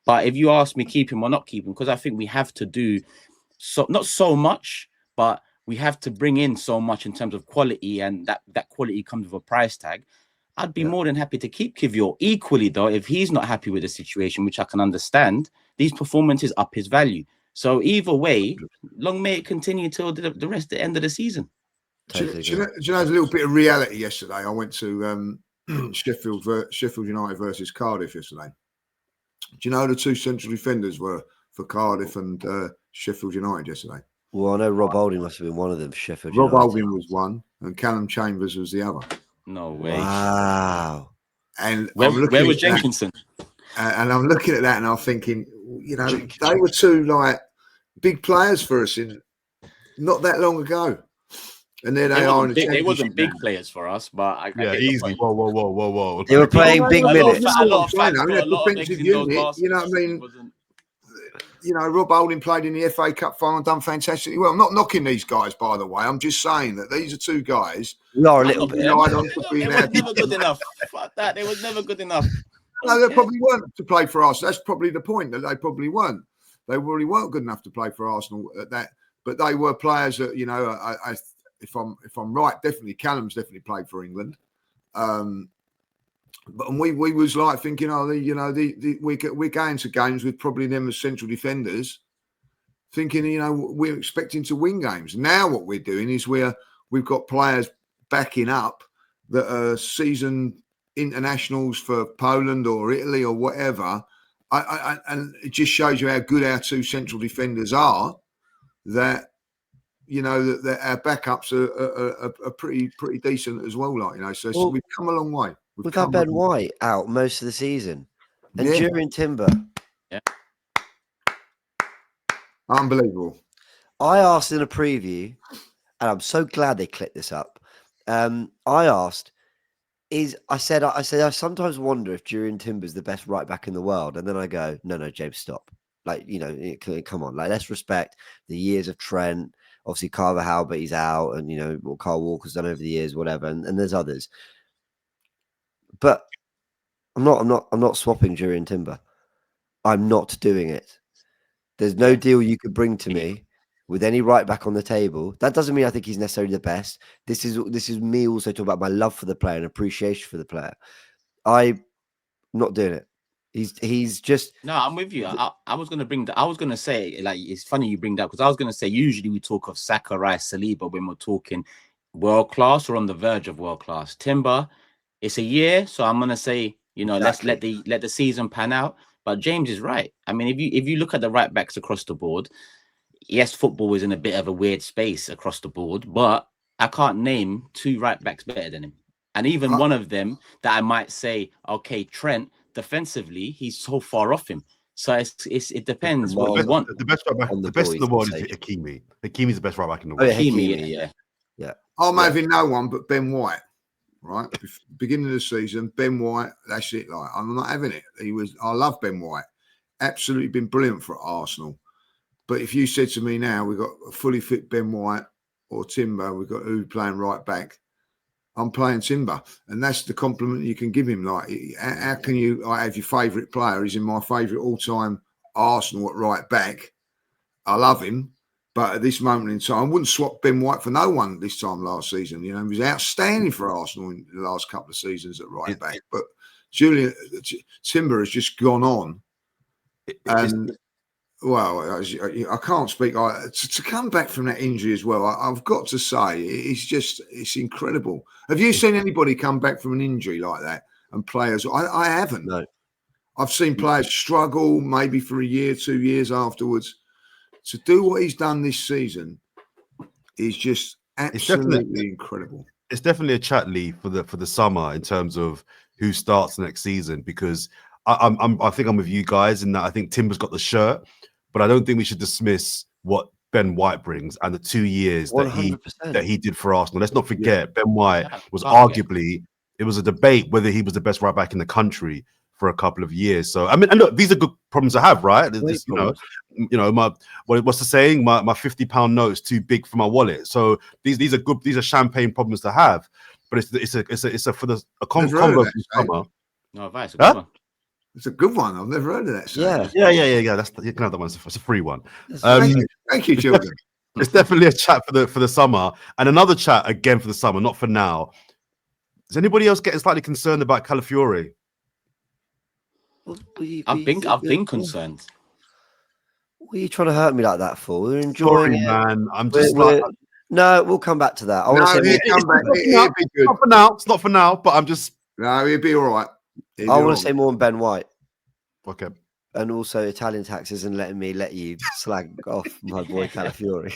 But if you ask me, keep him or not keep him, because I think we have to do not so much, but we have to bring in so much in terms of quality, and that quality comes with a price tag. I'd be more than happy to keep Kivio. Equally, though, if he's not happy with the situation, which I can understand, these performances up his value. So either way, long may it continue till the rest of the end of the season. Totally. Do you know, there's a little bit of reality yesterday. I went to Sheffield United versus Cardiff yesterday. Do you know who the 2 central defenders were for Cardiff and Sheffield United yesterday? Well, I know Rob Holding must have been one of them. Sheffield Rob United. Holding was one, and Callum Chambers was the other. No way. Wow. And where was Jenkinson? And I'm looking at that, and I'm thinking, they were 2 like big players for us in not that long ago. And then they wasn't big players for us, but I get easy. Whoa. They were playing big minutes. A lot of defensive unit. You know what I mean? Rob Holding played in the FA Cup final, done fantastically well. I'm not knocking these guys, by the way. I'm just saying that these are 2 guys. We are a little bit. They were never good enough. Fuck that. They was never good enough. No, they probably weren't to play for Arsenal. That's probably the point, that they probably weren't. They really weren't good enough to play for Arsenal at that. But they were players that, if I'm right, definitely Callum's definitely played for England. But we was like thinking, we're going to games with probably them as central defenders, thinking, we're expecting to win games. Now what we're doing is we've got players backing up that are seasoned internationals for Poland or Italy or whatever. And it just shows you how good our 2 central defenders are, that that our backups are pretty decent as well. So we've come a long way. We've had Ben White out most of the season, and during Timber. Yeah. Unbelievable. I asked in a preview, and I'm so glad they clicked this up. I asked, I said I sometimes wonder if Jurriën Timber's the best right back in the world, and then I go, no, James, stop. Come on, let's respect the years of Trent. Obviously, Carvajal, but he's out, and what Carl Walker's done over the years, whatever, and there's others. But I'm not swapping Jurriën Timber. I'm not doing it. There's no deal you could bring to me with any right back on the table. That doesn't mean I think he's necessarily the best. This is me also talking about my love for the player and appreciation for the player. I'm not doing it. He's just no. I'm with you. I was going to bring that. I was going to say, it's funny you bring that, because I was going to say usually we talk of Saka, Rice, Saliba when we're talking world class or on the verge of world class. Timber, it's a year, so I'm going to say let's let the season pan out. But James is right. I mean, if you look at the right backs across the board, yes, football is in a bit of a weird space across the board, but I can't name 2 right backs better than him. And even one of them that I might say, okay, Trent, defensively, he's so far off him. So it depends Well, what you want. The best right back, on the the best ball, in the he's world is sensational. Hakimi. Hakimi's the best right back in the Oh, world. yeah, Hakimi, yeah. I'm having no one but Ben White. Right, beginning of the season, Ben White. That's it. Like, I'm not having it. I love Ben White. Absolutely been brilliant for Arsenal. But if you said to me now, we've got a fully fit Ben White or Timber, we've got who playing right back. I'm playing Timber, and that's the compliment you can give him. Like, how can you? I have your favourite player. He's in my favourite all-time Arsenal at right back. I love him. But at this moment in time, I wouldn't swap Ben White for no one this time last season. You know, he was outstanding for Arsenal in the last couple of seasons at right back. But Julian Timber has just gone on. And, well, I can't speak. To come back from that injury as well, I've got to say, it's incredible. Have you seen anybody come back from an injury like that? And players, I haven't. No. I've seen players struggle maybe for a year, 2 years afterwards. To do what he's done this season is just absolutely incredible. It's definitely a chat, Lee, for the summer in terms of who starts next season, because I think I'm with you guys in that I think Timber's got the shirt, but I don't think we should dismiss what Ben White brings and the 2 years 100%. that he did for Arsenal. Let's not forget Ben White was arguably it was a debate whether he was the best right back in the country for a couple of years. So I mean, and look, these are good problems to have, right? This, what's the saying? My £50 note is too big for my wallet. So these are good. These are champagne problems to have. But it's a combo for summer. No, it's a good one. It's a good one. I've never heard of that. Yeah. You can have that one. It's a free one. Thank you, children. It's definitely a chat for the summer, and another chat again for the summer, not for now. Is anybody else getting slightly concerned about Calafiore? I've been concerned. What are you trying to hurt me like that for? We're enjoying it, man. I'm no, we'll come back to that. I want to say it's not for now. It's not for now, but I'm just. No, he'd be all right. I want to say more on Ben White. Okay. And also Italian taxes and letting me let you slag off my boy Calafiore.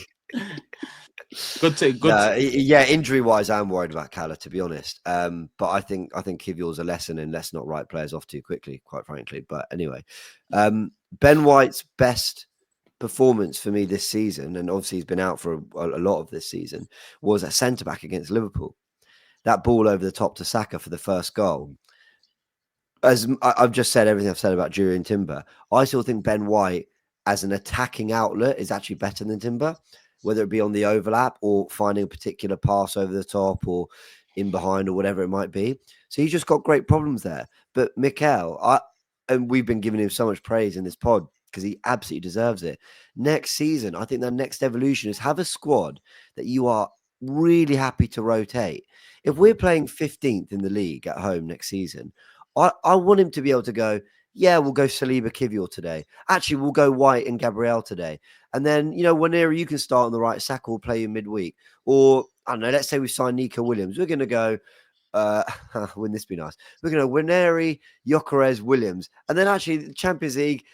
Yeah, injury wise, I'm worried about Cala, to be honest. But I think Kivior's a lesson in let's not write players off too quickly, quite frankly. But anyway, Ben White's best performance for me this season, and obviously he's been out for a lot of this season, was at centre back against Liverpool. That ball over the top to Saka for the first goal. As I've just said everything I've said about Julian Timber, I still think Ben White as an attacking outlet is actually better than Timber, whether it be on the overlap or finding a particular pass over the top or in behind or whatever it might be. So he's just got great problems there. But Mikel, and we've been giving him so much praise in this pod because he absolutely deserves it. Next season, I think that next evolution is have a squad that you are really happy to rotate. If we're playing 15th in the league at home next season, I want him to be able to go, yeah, we'll go Saliba Kivior today. Actually, we'll go White and Gabriel today. And then, whenever you can start on the right, Saka will play you midweek. Or, I don't know, let's say we sign Nico Williams. We're going to go, wouldn't this be nice? We're going to Waneri, Gyökeres, Williams. And then actually, the Champions League,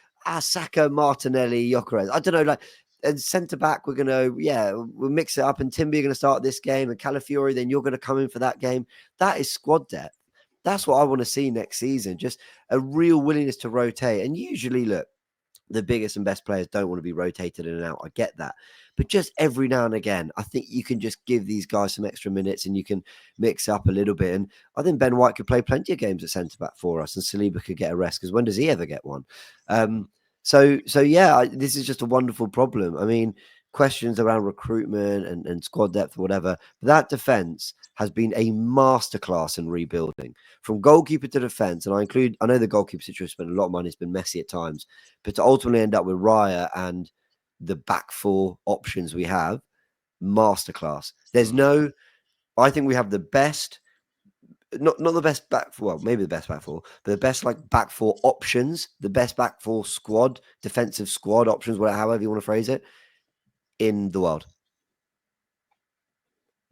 Saka, Martinelli, Gyökeres. I don't know, and centre-back, we're going to, we'll mix it up. And Timber, you're going to start this game. And Calafiore, then you're going to come in for that game. That is squad depth. That's what I want to see next season. Just a real willingness to rotate. And usually, look, the biggest and best players don't want to be rotated in and out. I get that. But just every now and again, I think you can just give these guys some extra minutes and you can mix up a little bit. And I think Ben White could play plenty of games at centre-back for us and Saliba could get a rest because when does he ever get one? So this is just a wonderful problem. I mean, questions around recruitment and squad depth or whatever. But that defence has been a masterclass in rebuilding from goalkeeper to defence. And I know the goalkeeper situation spent a lot of money. It's been messy at times, but to ultimately end up with Raya and the back four options we have, masterclass. I think we have the best, not the best back four, well, maybe the best back four, but the best back four options, the best back four squad, defensive squad options, however you want to phrase it, in the world.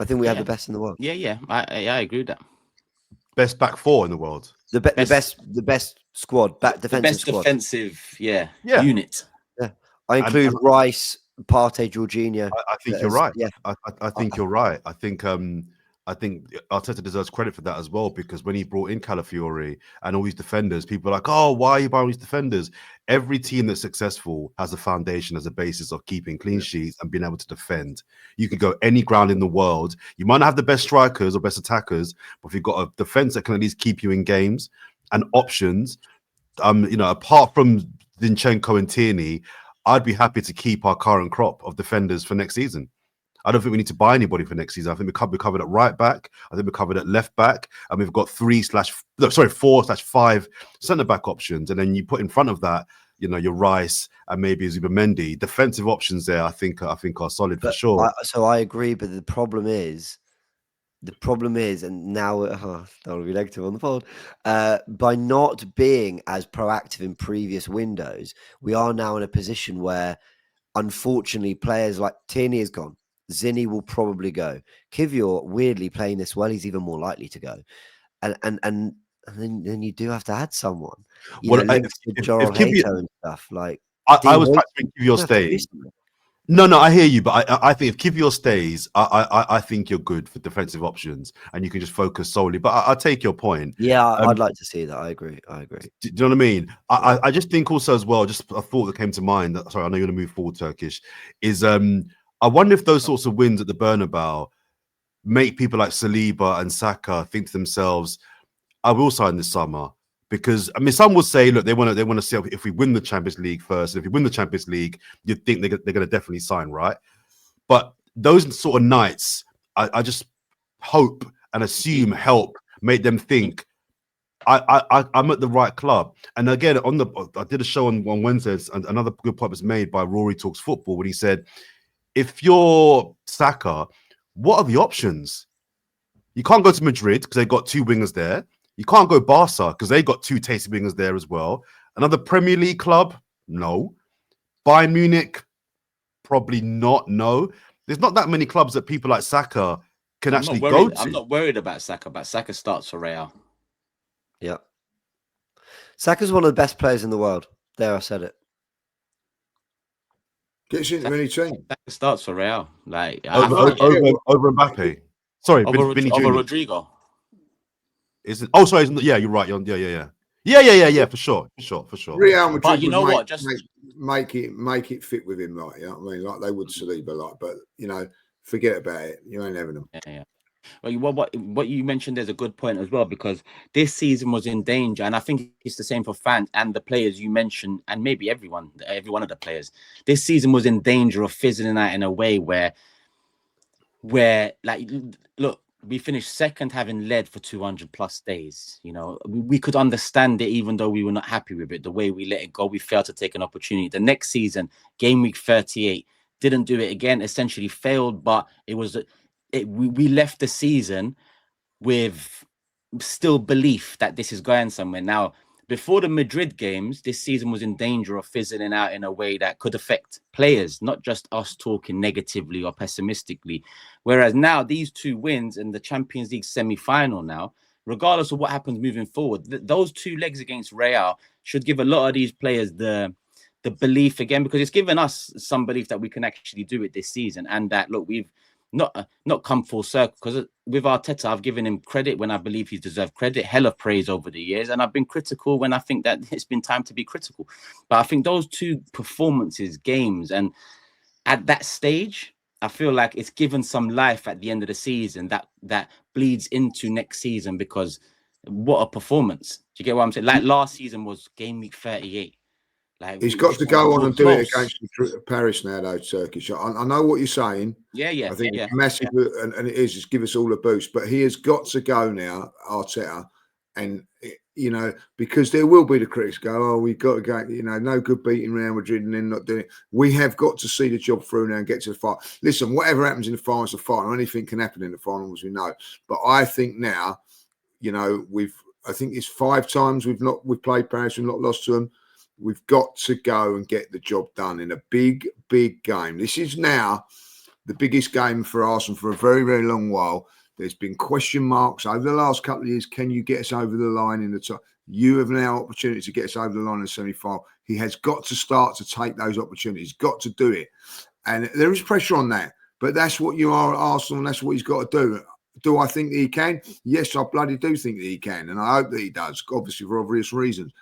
I think we have the best in the world. Yeah. I agree with that. Best back four in the world. The best squad, defensive squad. Defensive, unit. Yeah, I include Rice, Partey, Jorginho. I think you're right. Yeah, I think you're right. I think I think Arteta deserves credit for that as well, because when he brought in Calafiori and all these defenders, people are like, oh, why are you buying these defenders? Every team that's successful has a foundation as a basis of keeping clean sheets and being able to defend. You could go any ground in the world. You might not have the best strikers or best attackers, but if you've got a defense that can at least keep you in games and options, apart from Zinchenko and Tierney, I'd be happy to keep our current crop of defenders for next season. I don't think we need to buy anybody for next season. I think we're covered at right back. I think we're covered at left back. And we've got 4/5 centre back options. And then you put in front of that, your Rice and maybe Zubimendi. Defensive options there, I think are solid for sure. I agree, but the problem is, and now don't want to be negative on the pod, by not being as proactive in previous windows, we are now in a position where, unfortunately, players like Tierney is gone. Zinni will probably go. Kivior, weirdly playing this well, he's even more likely to go. And then you do have to add someone. Links with Joel Hato and stuff. Like I was factoring Kivior stays. No, I hear you, but I think if Kivior stays, I think you're good for defensive options, and you can just focus solely. But I take your point. Yeah, I'd like to see that. I agree. Do you know what I mean? I just think also as well, just a thought that came to mind. Sorry, I know you're going to move forward, Turkish. Is I wonder if those sorts of wins at the Bernabeu make people like Saliba and Saka think to themselves, I will sign this summer. Because, I mean, some would say, look, they want to see if we win the Champions League first. And if we win the Champions League, you'd think they're going to definitely sign, right? But those sort of nights, I just hope and assume help make them think, I'm at the right club. And again, I did a show on Wednesday, and another good point was made by Rory Talks Football, when he said, if you're Saka, what are the options? You can't go to Madrid because they've got two wingers there. You can't go Barca because they got two tasty wingers there as well. Another Premier League club? No. Bayern Munich? Probably not. No. There's not that many clubs that people like Saka can actually go to. I'm not worried about Saka, but Saka starts for Real. Yeah. Saka's one of the best players in the world. There, I said it. Gets into any team. Saka starts for Real. Like over Mbappe. Sorry, over Jr. Rodrigo. Isn't? Oh, sorry. Yeah, you're right. Yeah. For sure. Real Madrid, but you know what? Just make it fit with him, like, you know what I mean, like they would Saliba, like, but forget about it. You ain't having them. Yeah. Well, what you mentioned is a good point as well, because this season was in danger, and I think it's the same for fans and the players you mentioned, and maybe every one of the players. This season was in danger of fizzling out in a way where like, look, we finished second, having led for 200+ days. We could understand it, even though we were not happy with it. The way we let it go, we failed to take an opportunity. The next season, game week 38, didn't do it again. Essentially failed, but we left the season with still belief that this is going somewhere. Now, before the Madrid games, this season was in danger of fizzling out in a way that could affect players, not just us talking negatively or pessimistically. Whereas now, these two wins in the Champions League semi-final now, regardless of what happens moving forward, those two legs against Real should give a lot of these players the belief again, because it's given us some belief that we can actually do it this season, and that, look, we've not come full circle, because with Arteta, I've given him credit when I believe he's deserved credit, hell of praise over the years, and I've been critical when I think that it's been time to be critical. But I think those two performances, games, and at that stage, I feel like it's given some life at the end of the season that bleeds into next season, because what a performance. Do you get what I'm saying? Like last season was game week 38. Like, he's got to go on and do it against Paris now, though, Turkish. I know what you're saying. Yeah. I think it's massive, and it is just give us all a boost. But he has got to go now, Arteta, and because there will be the critics go, oh, we've got to go, no good beating Real Madrid and then not doing it. We have got to see the job through now and get to the final. Listen, whatever happens in the final is the final. Anything can happen in the final, as we know. But I think now, I think it's 5 times we've played Paris and not lost to them. We've got to go and get the job done in a big, big game. This is now the biggest game for Arsenal for a very, very long while. There's been question marks over the last couple of years. Can you get us over the line in the top? You have now opportunity to get us over the line in the semi-final. He has got to start to take those opportunities. Got to do it. And there is pressure on that. But that's what you are at Arsenal, and that's what he's got to do. Do I think that he can? Yes, I bloody do think that he can, and I hope that he does, obviously for obvious reasons.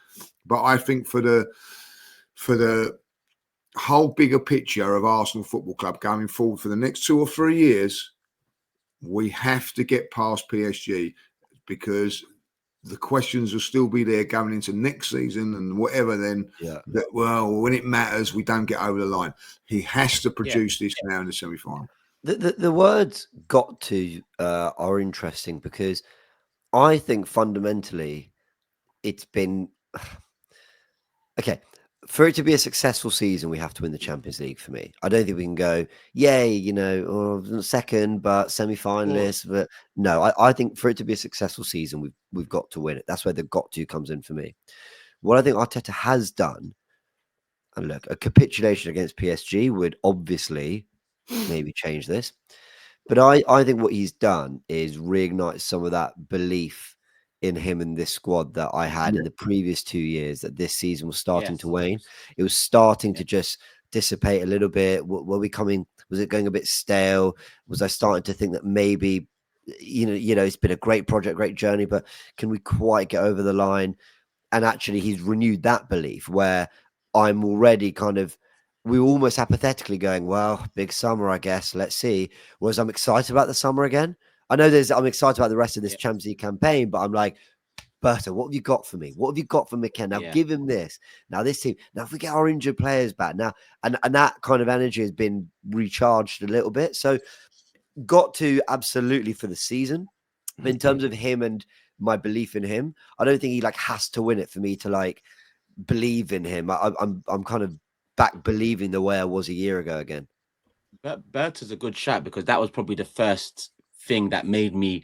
But I think for the whole bigger picture of Arsenal Football Club going forward for the next 2 or 3 years, we have to get past PSG, because the questions will still be there going into next season and whatever. Then, that, well, when it matters, we don't get over the line. He has to produce this now in the semi-final. The words "got to" are interesting, because I think fundamentally it's been okay. For it to be a successful season, we have to win the Champions League for me. I don't think we can go, yay, or second, but semi-finalists. But no, I think for it to be a successful season, we've got to win it. That's where the "got to" comes in for me. What I think Arteta has done, and look, a capitulation against PSG would obviously maybe change this. But I think what he's done is reignite some of that belief in him and this squad that I had in the previous 2 years, that this season was starting to wane. It was starting to just dissipate a little bit. Were we coming? Was it going a bit stale? Was I starting to think that maybe, it's been a great project, great journey, but can we quite get over the line? And actually, he's renewed that belief where I'm already we were almost apathetically going, well, big summer, I guess. Let's see. Whereas I'm excited about the summer again. I know I'm excited about the rest of this Champions League campaign, but I'm like, Berta, what have you got for me? What have you got for Mikel? Now give him this. Now this team. Now if we get our injured players back now, and that kind of energy has been recharged a little bit. So got to absolutely for the season. But in terms of him and my belief in him, I don't think he has to win it for me to believe in him. I'm kind of back believing the way I was a year ago again. Berta's a good shot, because that was probably the first thing that made me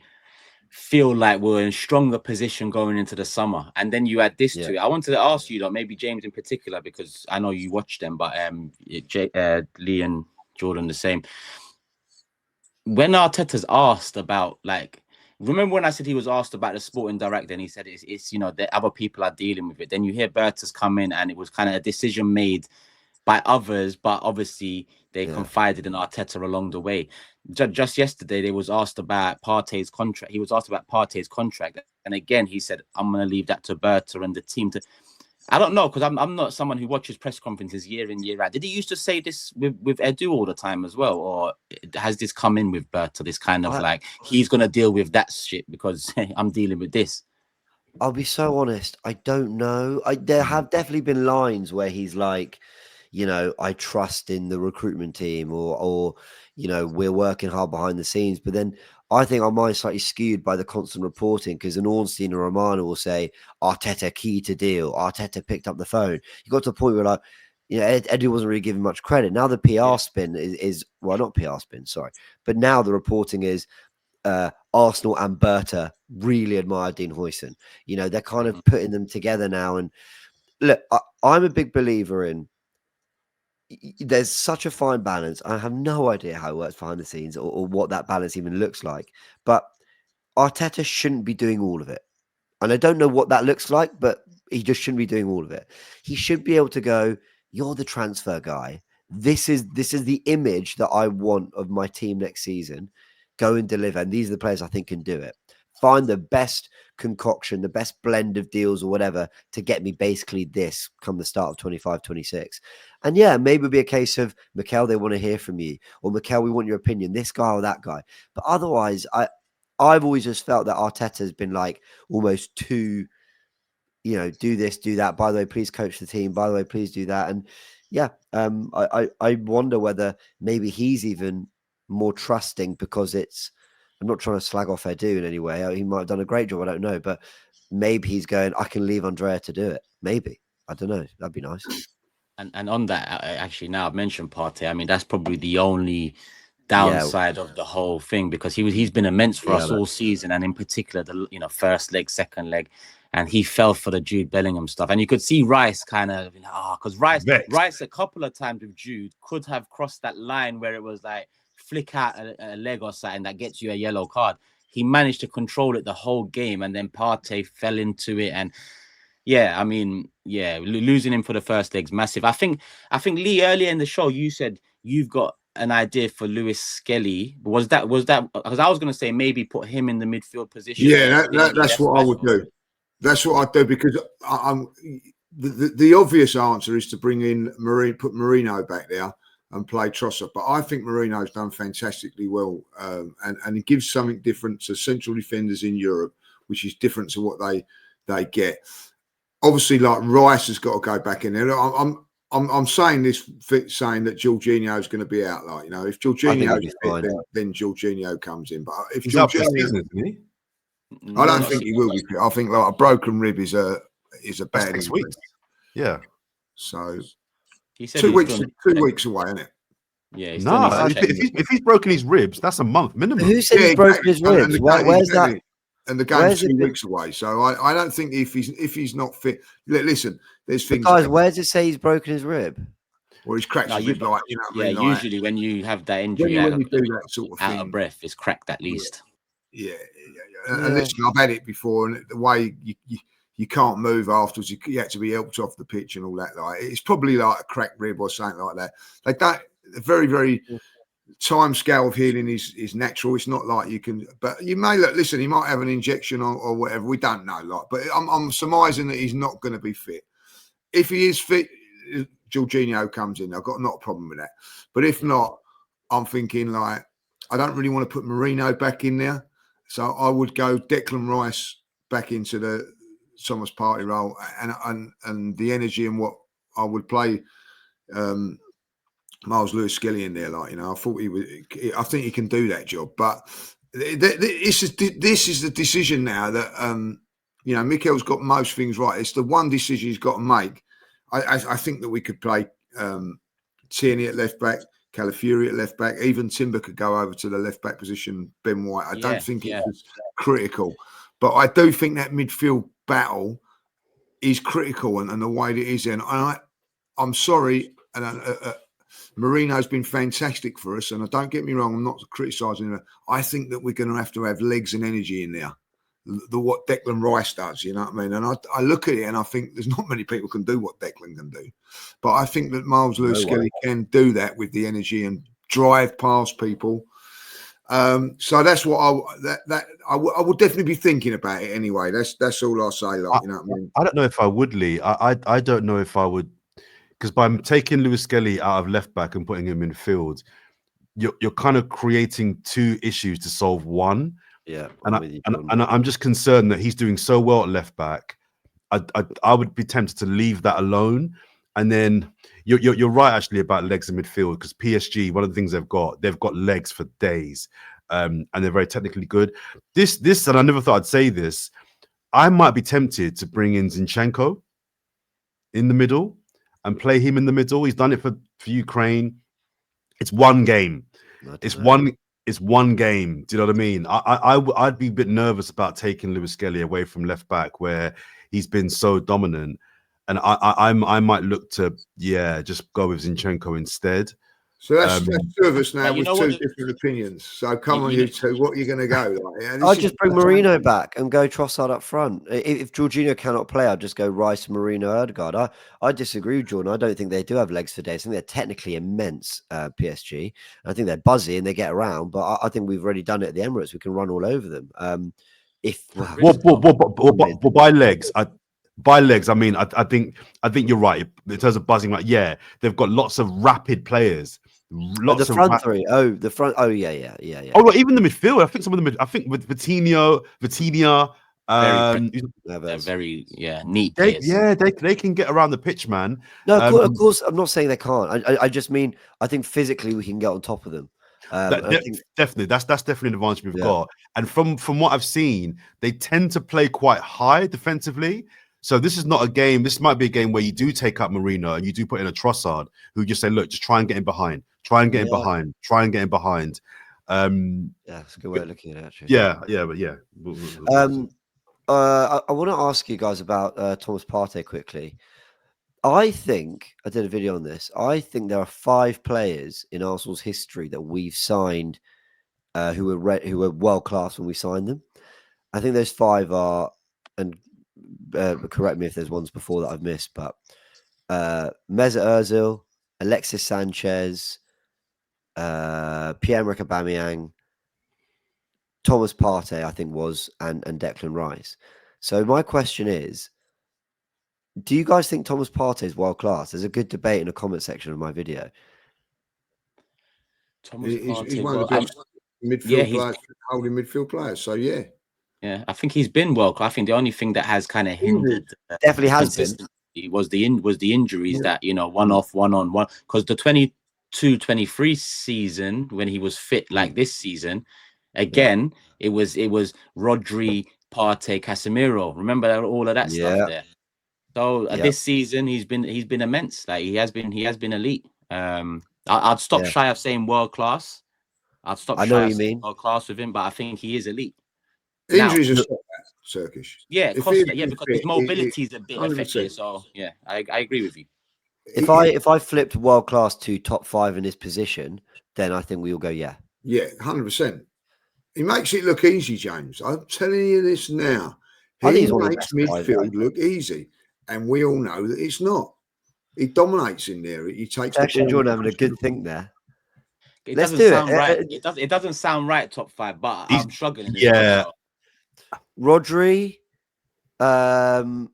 feel like we're in a stronger position going into the summer. And then you add this to it. I wanted to ask you, though, maybe James in particular, because I know you watch them, but Lee and Jordan the same. When Arteta's asked about, remember when I said he was asked about the sporting director and he said it's that other people are dealing with it. Then you hear Berta's come in and it was kind of a decision made by others, but obviously they confided in Arteta along the way. Just yesterday, they was asked about Partey's contract. He was asked about Partey's contract, and again, he said, "I'm going to leave that to Berta and the team to." I don't know, because I'm not someone who watches press conferences year in, year out. Did he used to say this with Edu all the time as well, or has this come in with Berta? This kind of he's going to deal with that shit because I'm dealing with this. I'll be so honest. I don't know. There have definitely been lines where he's like, I trust in the recruitment team, or we're working hard behind the scenes. But then I think our mind's slightly skewed by the constant reporting, because an Ornstein or Romano will say Arteta key to deal. Arteta picked up the phone. You got to a point where Eddie wasn't really giving much credit. Now the PR spin is well, not PR spin, sorry, but now the reporting is Arsenal and Berta really admire Dean Huijsen. They're kind of putting them together now. And look, I'm a big believer in. There's such a fine balance. I have no idea how it works behind the scenes, or what that balance even looks like. But Arteta shouldn't be doing all of it. And I don't know what that looks like, but he just shouldn't be doing all of it. He should be able to go, you're the transfer guy. This is the image that I want of my team next season. Go and deliver. And these are the players I think can do it. Find the best concoction, the best blend of deals or whatever to get me basically this come the start of 25-26. And maybe it'll be a case of, Mikel, they want to hear from you, or Mikel, we want your opinion, this guy or that guy. But otherwise, I've always just felt that Arteta has been almost too, do this, do that. By the way, please coach the team. By the way, please do that. And I wonder whether maybe he's even more trusting, because I'm not trying to slag off Edu in any way. He might have done a great job. I don't know, but maybe he's going, I can leave Andrea to do it. Maybe. I don't know. That'd be nice. And on that, actually, now I've mentioned Partey. I mean, that's probably the only downside of the whole thing, because he's been immense for us all season, and in particular the first leg, second leg, and he fell for the Jude Bellingham stuff. And you could see Rice kind of because Rice a couple of times with Jude could have crossed that line where it was like flick out a leg or something that gets you a yellow card. He managed to control it the whole game, and then Partey fell into it. And losing him for the first leg's massive. I think Lee, earlier in the show, you said you've got an idea for Lewis Skelly? Was that because I was going to say maybe put him in the midfield position? Yeah, that's what I would do. That's what I'd do, because I'm the obvious answer is to bring in put Marino back there and play Trossard. But I think Marino's done fantastically well, and it gives something different to central defenders in Europe, which is different to what they get. Obviously, like Rice has got to go back in there. I'm saying this, saying that Jorginho is going to be out. Like, you know, if Jorginho's fit, then Jorginho comes in. But if he's out for the season, isn't he? I don't think he will be fit. I think like a broken rib is a bad injury. Yeah. So he said 2 weeks away, isn't it? Yeah. No, if he's broken his ribs, that's a month minimum. Who said he's broken his ribs? Where's that? And the game's 2 weeks away, so I don't think if he's not fit. Listen, there's things. Guys, where does it say he's broken his rib? Or he's cracked his rib, like, you know what I mean? Usually when you have that injury, when you do that sort of thing, out of breath, it's cracked at least. Yeah. And listen, I've had it before, and the way you can't move afterwards, you had to be helped off the pitch and all that. Like, it's probably like a cracked rib or something like that. Like that, very, very. Time scale of healing is natural. It's not like you can, but you may listen. He might have an injection or whatever. We don't know, like. But I'm surmising that he's not going to be fit. If he is fit, Jorginho comes in. I've got not a problem with that. But if not, I'm thinking like I don't really want to put Marino back in there, so I would go Declan Rice back into the Thomas Partey role, and the energy and what I would play. Miles Lewis Skelly in there, like, you know, I think he can do that job. But this is the decision now that you know, Mikel's got most things right. It's the one decision he's got to make. I think that we could play Tierney at left back, Calafiori at left back. Even Timber could go over to the left back position. Ben White. I don't think it's critical, but I do think that midfield battle is critical, and the way it is. And I'm sorry, and. Marino's been fantastic for us, and don't get me wrong, I'm not criticising him. I think that we're going to have legs and energy in there. What Declan Rice does, you know what I mean? And I look at it and I think there's not many people can do what Declan can do. But I think that Miles Lewis Skelly can do that with the energy and drive past people. So that's what I would definitely be thinking about it anyway. That's all I'll say. Like, you know what I mean? I don't know if I would, Lee. I don't know if I would. Because by taking Lewis Skelly out of left back and putting him in field, you're kind of creating two issues to solve one. Yeah, and I'm just concerned that he's doing so well at left back. I would be tempted to leave that alone. And then you're right actually about legs in midfield, because PSG, one of the things they've got legs for days, and they're very technically good. This, and I never thought I'd say this, I might be tempted to bring in Zinchenko in the middle and play him in the middle. He's done it for Ukraine. It's one game. It's one game. Do you know what I mean? I'd be a bit nervous about taking Lewis Skelly away from left back, where he's been so dominant. And I might look to just go with Zinchenko instead. So that's two of us now with two different opinions. So come on, you two, what are you going to go? Like, I'll just bring Marino back and go Trossard up front. If Jorginho cannot play, I'll just go Rice, Marino, Odegaard. I disagree with Jordan. I don't think they do have legs for days. I think they're technically immense, PSG. I think they're buzzy and they get around, but I think we've already done it at the Emirates. We can run all over them. By legs, by legs, I mean, I think you're right in terms of buzzing. Like, yeah, they've got lots of rapid players. The front three. Oh, the front. Oh, yeah. Oh, well, even the midfield. I think some of them. I think with Vitinha, they're very neat players. They can get around the pitch, man. No, of course. I'm not saying they can't. I just mean I think physically we can get on top of them. Definitely, that's definitely an advantage we've got. And from what I've seen, they tend to play quite high defensively. So this is not a game. This might be a game where you do take out Marino and you do put in a Trossard, who just say, look, just try and get in behind. Try and get in behind. Try and get in behind. That's a good way of looking at it, actually. I want to ask you guys about Thomas Partey quickly. I think I did a video on this. I think there are 5 players in Arsenal's history that we've signed who were world class when we signed them. I think those 5 are, and correct me if there's ones before that I've missed, but Mesut Ozil, Alexis Sanchez, Pierre-Emerick Aubameyang, Thomas Partey, I think and Declan Rice. So my question is, do you guys think Thomas Partey is world class? There's a good debate in the comment section of my video. Thomas He's Partey, one of the best players, holding midfield players. So yeah, I think he's been well. I think the only thing that has kind of hindered definitely has been was the injuries that one off, one on one. Because the 22-23 season, when he was fit like this season, again it was Rodri, Partey, Casemiro. Remember all of that stuff there. So this season he's been immense. Like he has been elite. I'd stop shy of saying world class. I'd stop shy of saying world class with him, but I think he is elite. Injuries are Turkish. Yeah, because his mobility is a bit affected. So yeah, I agree with you. If I flipped world class to top 5 in his position, then I think we all go yeah. Yeah, 100%. He makes it look easy, James. I'm telling you this now. He makes midfield look easy, and we all know that it's not. He dominates in there. He takes the ball. Jordan having a good think there. Let's do it. Right. It doesn't sound right. Top 5, but I'm struggling. Yeah. Rodri, Tchouaméni.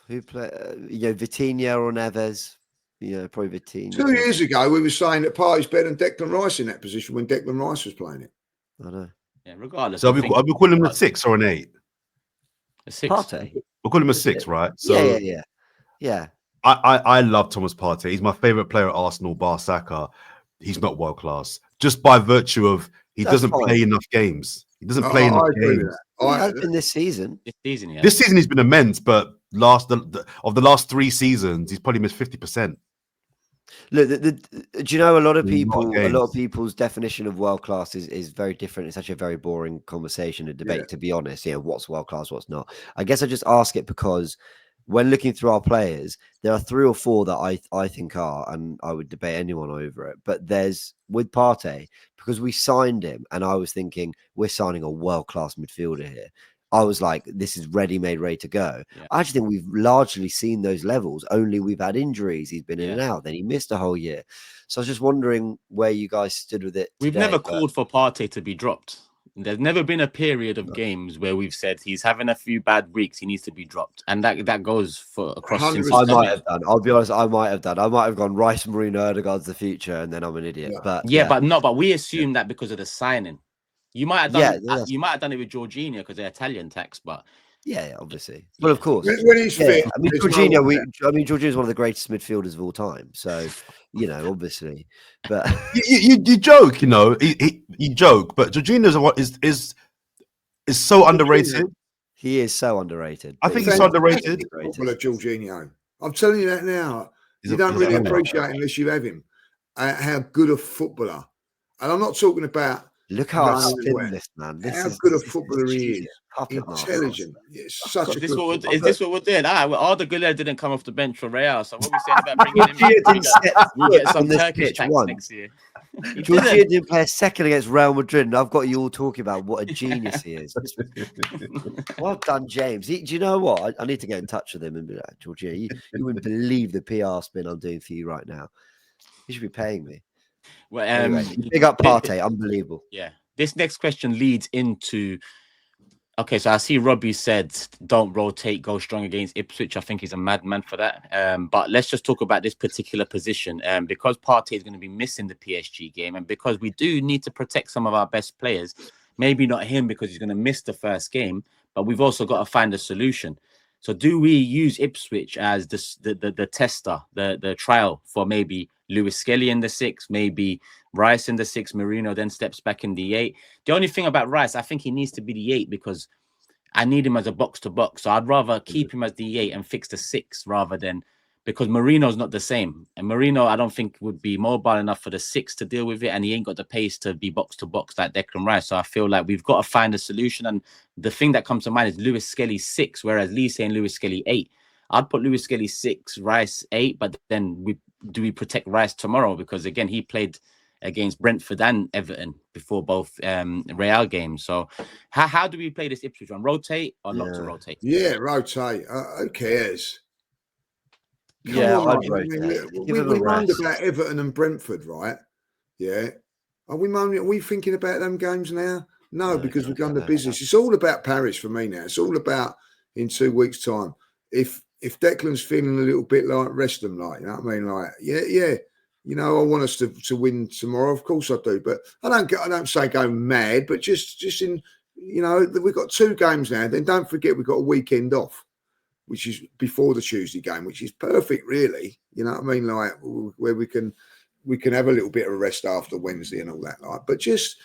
Who play? Vitinha or Neves. Probably Vitinha. 2 years ago, we were saying that Partey's better than Declan Rice in that position when Declan Rice was playing it. I know. Yeah, regardless. So are we calling him a 6 or an 8? A 6. Partey. We'll call him a 6, right? So yeah. I love Thomas Partey. He's my favourite player at Arsenal, bar Saka. He's not world class. Just by virtue of he doesn't play enough games. He doesn't play enough games. He has been this season. This season he's been immense, but of the last 3 seasons, he's probably missed 50%. Look, do you know a lot of people's definition of world class is very different. It's actually a very boring conversation and debate, to be honest. What's world class, what's not. I guess I just ask it because when looking through our players, there are 3 or 4 that I think are, and I would debate anyone over it. But there's with Partey, because we signed him, and I was thinking we're signing a world class midfielder here. I was like, this is ready-made, ready to go. Yeah. I actually think we've largely seen those levels, only we've had injuries. He's been in and out. Then he missed a whole year. So I was just wondering where you guys stood with it. We've never called for Partey to be dropped. There's never been a period of games where we've said he's having a few bad weeks, he needs to be dropped. And that goes for across. I might have done. I'll be honest, I might have done. I might have gone Rice, Marino, Odegaard's the future, and then I'm an idiot. Yeah. But we assume that because of the signing. You might have done you might have done it with Jorginho because they're Italian tax, but obviously. Well, of course. When he's fit, I mean, Jorginho is one of the greatest midfielders of all time. So, obviously. But you joke, you joke, but Jorginho is so underrated. He is so underrated. I think he's so underrated. Jorginho. I'm telling you that now. You don't really appreciate him unless you have him. How good a footballer. And I'm not talking about. Look how I spin this, man. How good a footballer he is. Intelligent. Such a good footballer. Is this what we're doing? Arda Güler didn't come off the bench for Real, so what we saying about bringing him in? We'll get some Turkish tanks next year. Jorginho didn't play a second against Real Madrid, and I've got you all talking about what a genius he is. Well done, James. Do you know what? I need to get in touch with him and be like, Jorginho, you wouldn't believe the PR spin I'm doing for you right now. You should be paying me. Well, anyway, big up Partey, unbelievable. Yeah. This next question leads into. Okay, so I see Robbie said, "Don't rotate, go strong against Ipswich." I think he's a madman for that. But let's just talk about this particular position. Because Partey is going to be missing the PSG game, and because we do need to protect some of our best players, maybe not him because he's going to miss the first game, but we've also got to find a solution. So, do we use Ipswich as the tester, the trial for maybe Lewis Skelly in the 6, maybe Rice in the 6, Marino then steps back in the 8. The only thing about Rice, I think he needs to be the 8 because I need him as a box-to-box. So I'd rather keep him as the 8 and fix the 6 rather than because Marino's not the same. And Marino, I don't think would be mobile enough for the 6 to deal with it. And he ain't got the pace to be box-to-box like Declan Rice. So I feel like we've got to find a solution. And the thing that comes to mind is Lewis Skelly 6, whereas Lee's saying Lewis Skelly 8. I'd put Lewis Skelly 6, Rice 8, but then do we protect Rice tomorrow? Because again, he played against Brentford and Everton before both Real games. So how do we play this Ipswich one? Rotate or not to rotate? Yeah, rotate. Who cares? Come Yeah, on, I'd like, I rotate. mean, Give we them a moaned rest. about Everton and Brentford, right? Yeah. Are we moaning? Are we thinking about them games now? No, because we've done the business. It's all about Paris for me now. It's all about in 2 weeks' time. If Declan's feeling a little bit like rest them, like, you know what I mean? Like, yeah. You know, I want us to win tomorrow. Of course I do, but I don't say go mad, but just in, you know, we've got 2 games now. Then don't forget we've got a weekend off, which is before the Tuesday game, which is perfect, really. You know what I mean? Like, where we can have a little bit of a rest after Wednesday and all that. Like, but just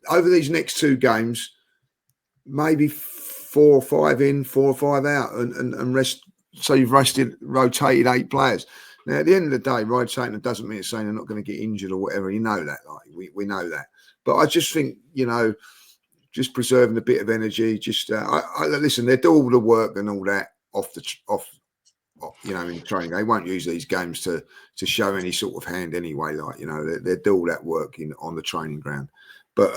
over these next 2 games, maybe 4 or 5 in, 4 or 5 out, and rest. So you've rotated 8 players. Now, at the end of the day, rotating doesn't mean it's saying they're not going to get injured or whatever. You know that, like we know that. But I just think, you know, just preserving a bit of energy. Just listen, they do all the work and all that off, you know, in the training. They won't use these games to show any sort of hand anyway. Like, you know, they do all that work on the training ground. But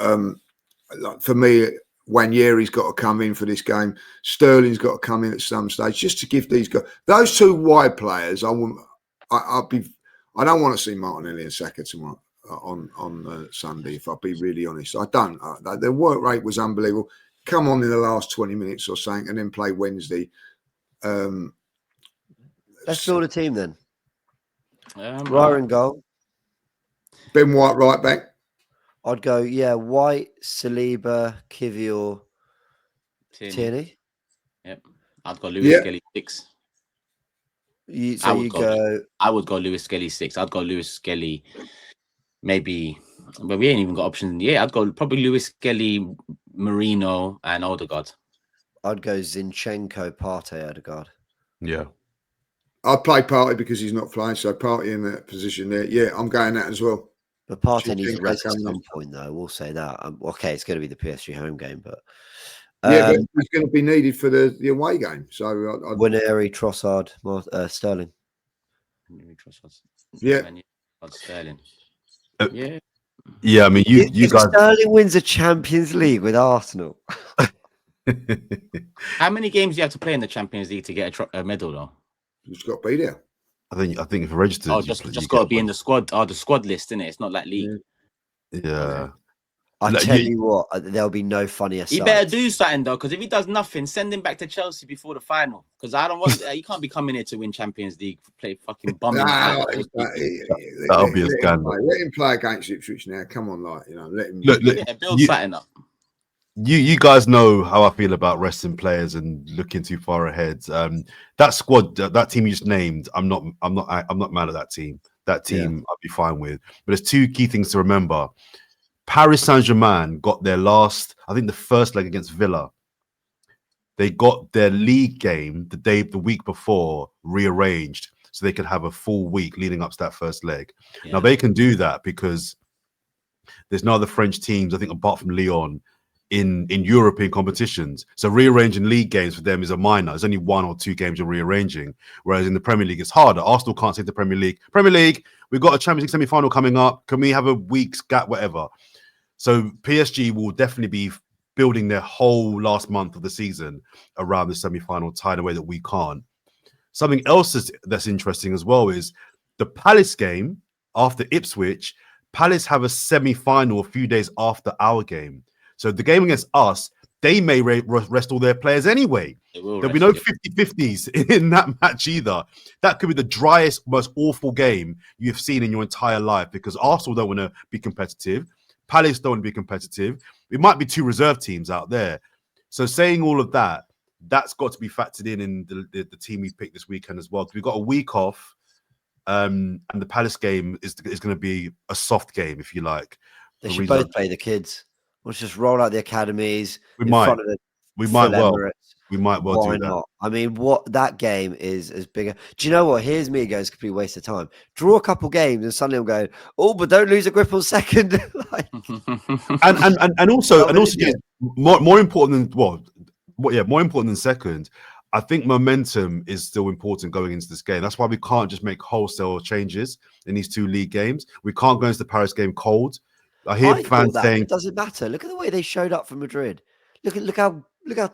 like for me, Wanyeri's got to come in for this game. Sterling's got to come in at some stage just to give these guys, those 2 wide players. I don't want to see Martinelli and Saka tomorrow on Sunday. If I'll be really honest, I don't. Their work rate was unbelievable. Come on in the last 20 minutes or something, and then play Wednesday. Let's build a team then. Ryan goal. Ben White right back. I'd go, White, Saliba, Kivior, Tierney. Yep. I'd go Lewis Skelly 6. I would go Lewis Skelly 6. I'd go Lewis Skelly maybe, but we ain't even got options. Yeah, I'd go probably Lewis Skelly, Marino, and Odegaard. I'd go Zinchenko, Partey, Odegaard. Yeah. I'd play Partey because he's not playing, so Partey in that position there. Yeah, I'm going that as well. But Partey needs a rest at some point, though. We'll say that. Okay, it's going to be the PSG home game, but but he's going to be needed for the away game. So Wanyeri, Trossard, Sterling. Sterling. Yeah, I mean, you guys. Sterling wins a Champions League with Arsenal. How many games do you have to play in the Champions League to get a medal, though? You've got to be there. I think if you're registered, just got to be in the squad. The squad list, isn't it? It's not like league. Yeah. I tell you what, there'll be no funnier. He better do something though, because if he does nothing, send him back to Chelsea before the final. Because I don't want. You can't be coming here to win Champions League, play fucking bumming. That'll be a scandal. Let him play against Ipswich now. Come on, like, you know, let him build something up. You guys know how I feel about resting players and looking too far ahead. That squad, that team you just named, I'm not mad at that team. That team I'll be fine with. But there's 2 key things to remember. Paris Saint-Germain got their the first leg against Villa. They got their league game the week before rearranged so they could have a full week leading up to that first leg. Yeah. Now they can do that because there's no other French teams, I think, apart from Lyon, in European competitions. So rearranging league games for them is a minor. There's only 1 or 2 games you're rearranging. Whereas in the Premier League, it's harder. Arsenal can't say to the Premier League, we've got a Champions League semi-final coming up. Can we have a week's gap, whatever? So PSG will definitely be building their whole last month of the season around the semi-final tie in a way that we can't. Something else that's interesting as well is the Palace game after Ipswich. Palace have a semi-final a few days after our game. So the game against us, they may rest all their players anyway. There'll be no 50-50s in that match either. That could be the driest, most awful game you've seen in your entire life because Arsenal don't want to be competitive. Palace don't want to be competitive. It might be 2 reserve teams out there. So saying all of that, that's got to be factored in the team we picked this weekend as well. We've got a week off, and the Palace game is going to be a soft game, if you like. They should both play the kids. Let's just roll out the academies. We might well do that. I mean, that game is as big. Do you know what? Here's me going, it's a complete waste of time. Draw a couple games and suddenly I'm going, but don't lose a grip on second. and also more important than more important than second. I think momentum is still important going into this game. That's why we can't just make wholesale changes in these 2 league games. We can't go into the Paris game cold. I hear fans saying it doesn't matter. Look at the way they showed up for Madrid. Look how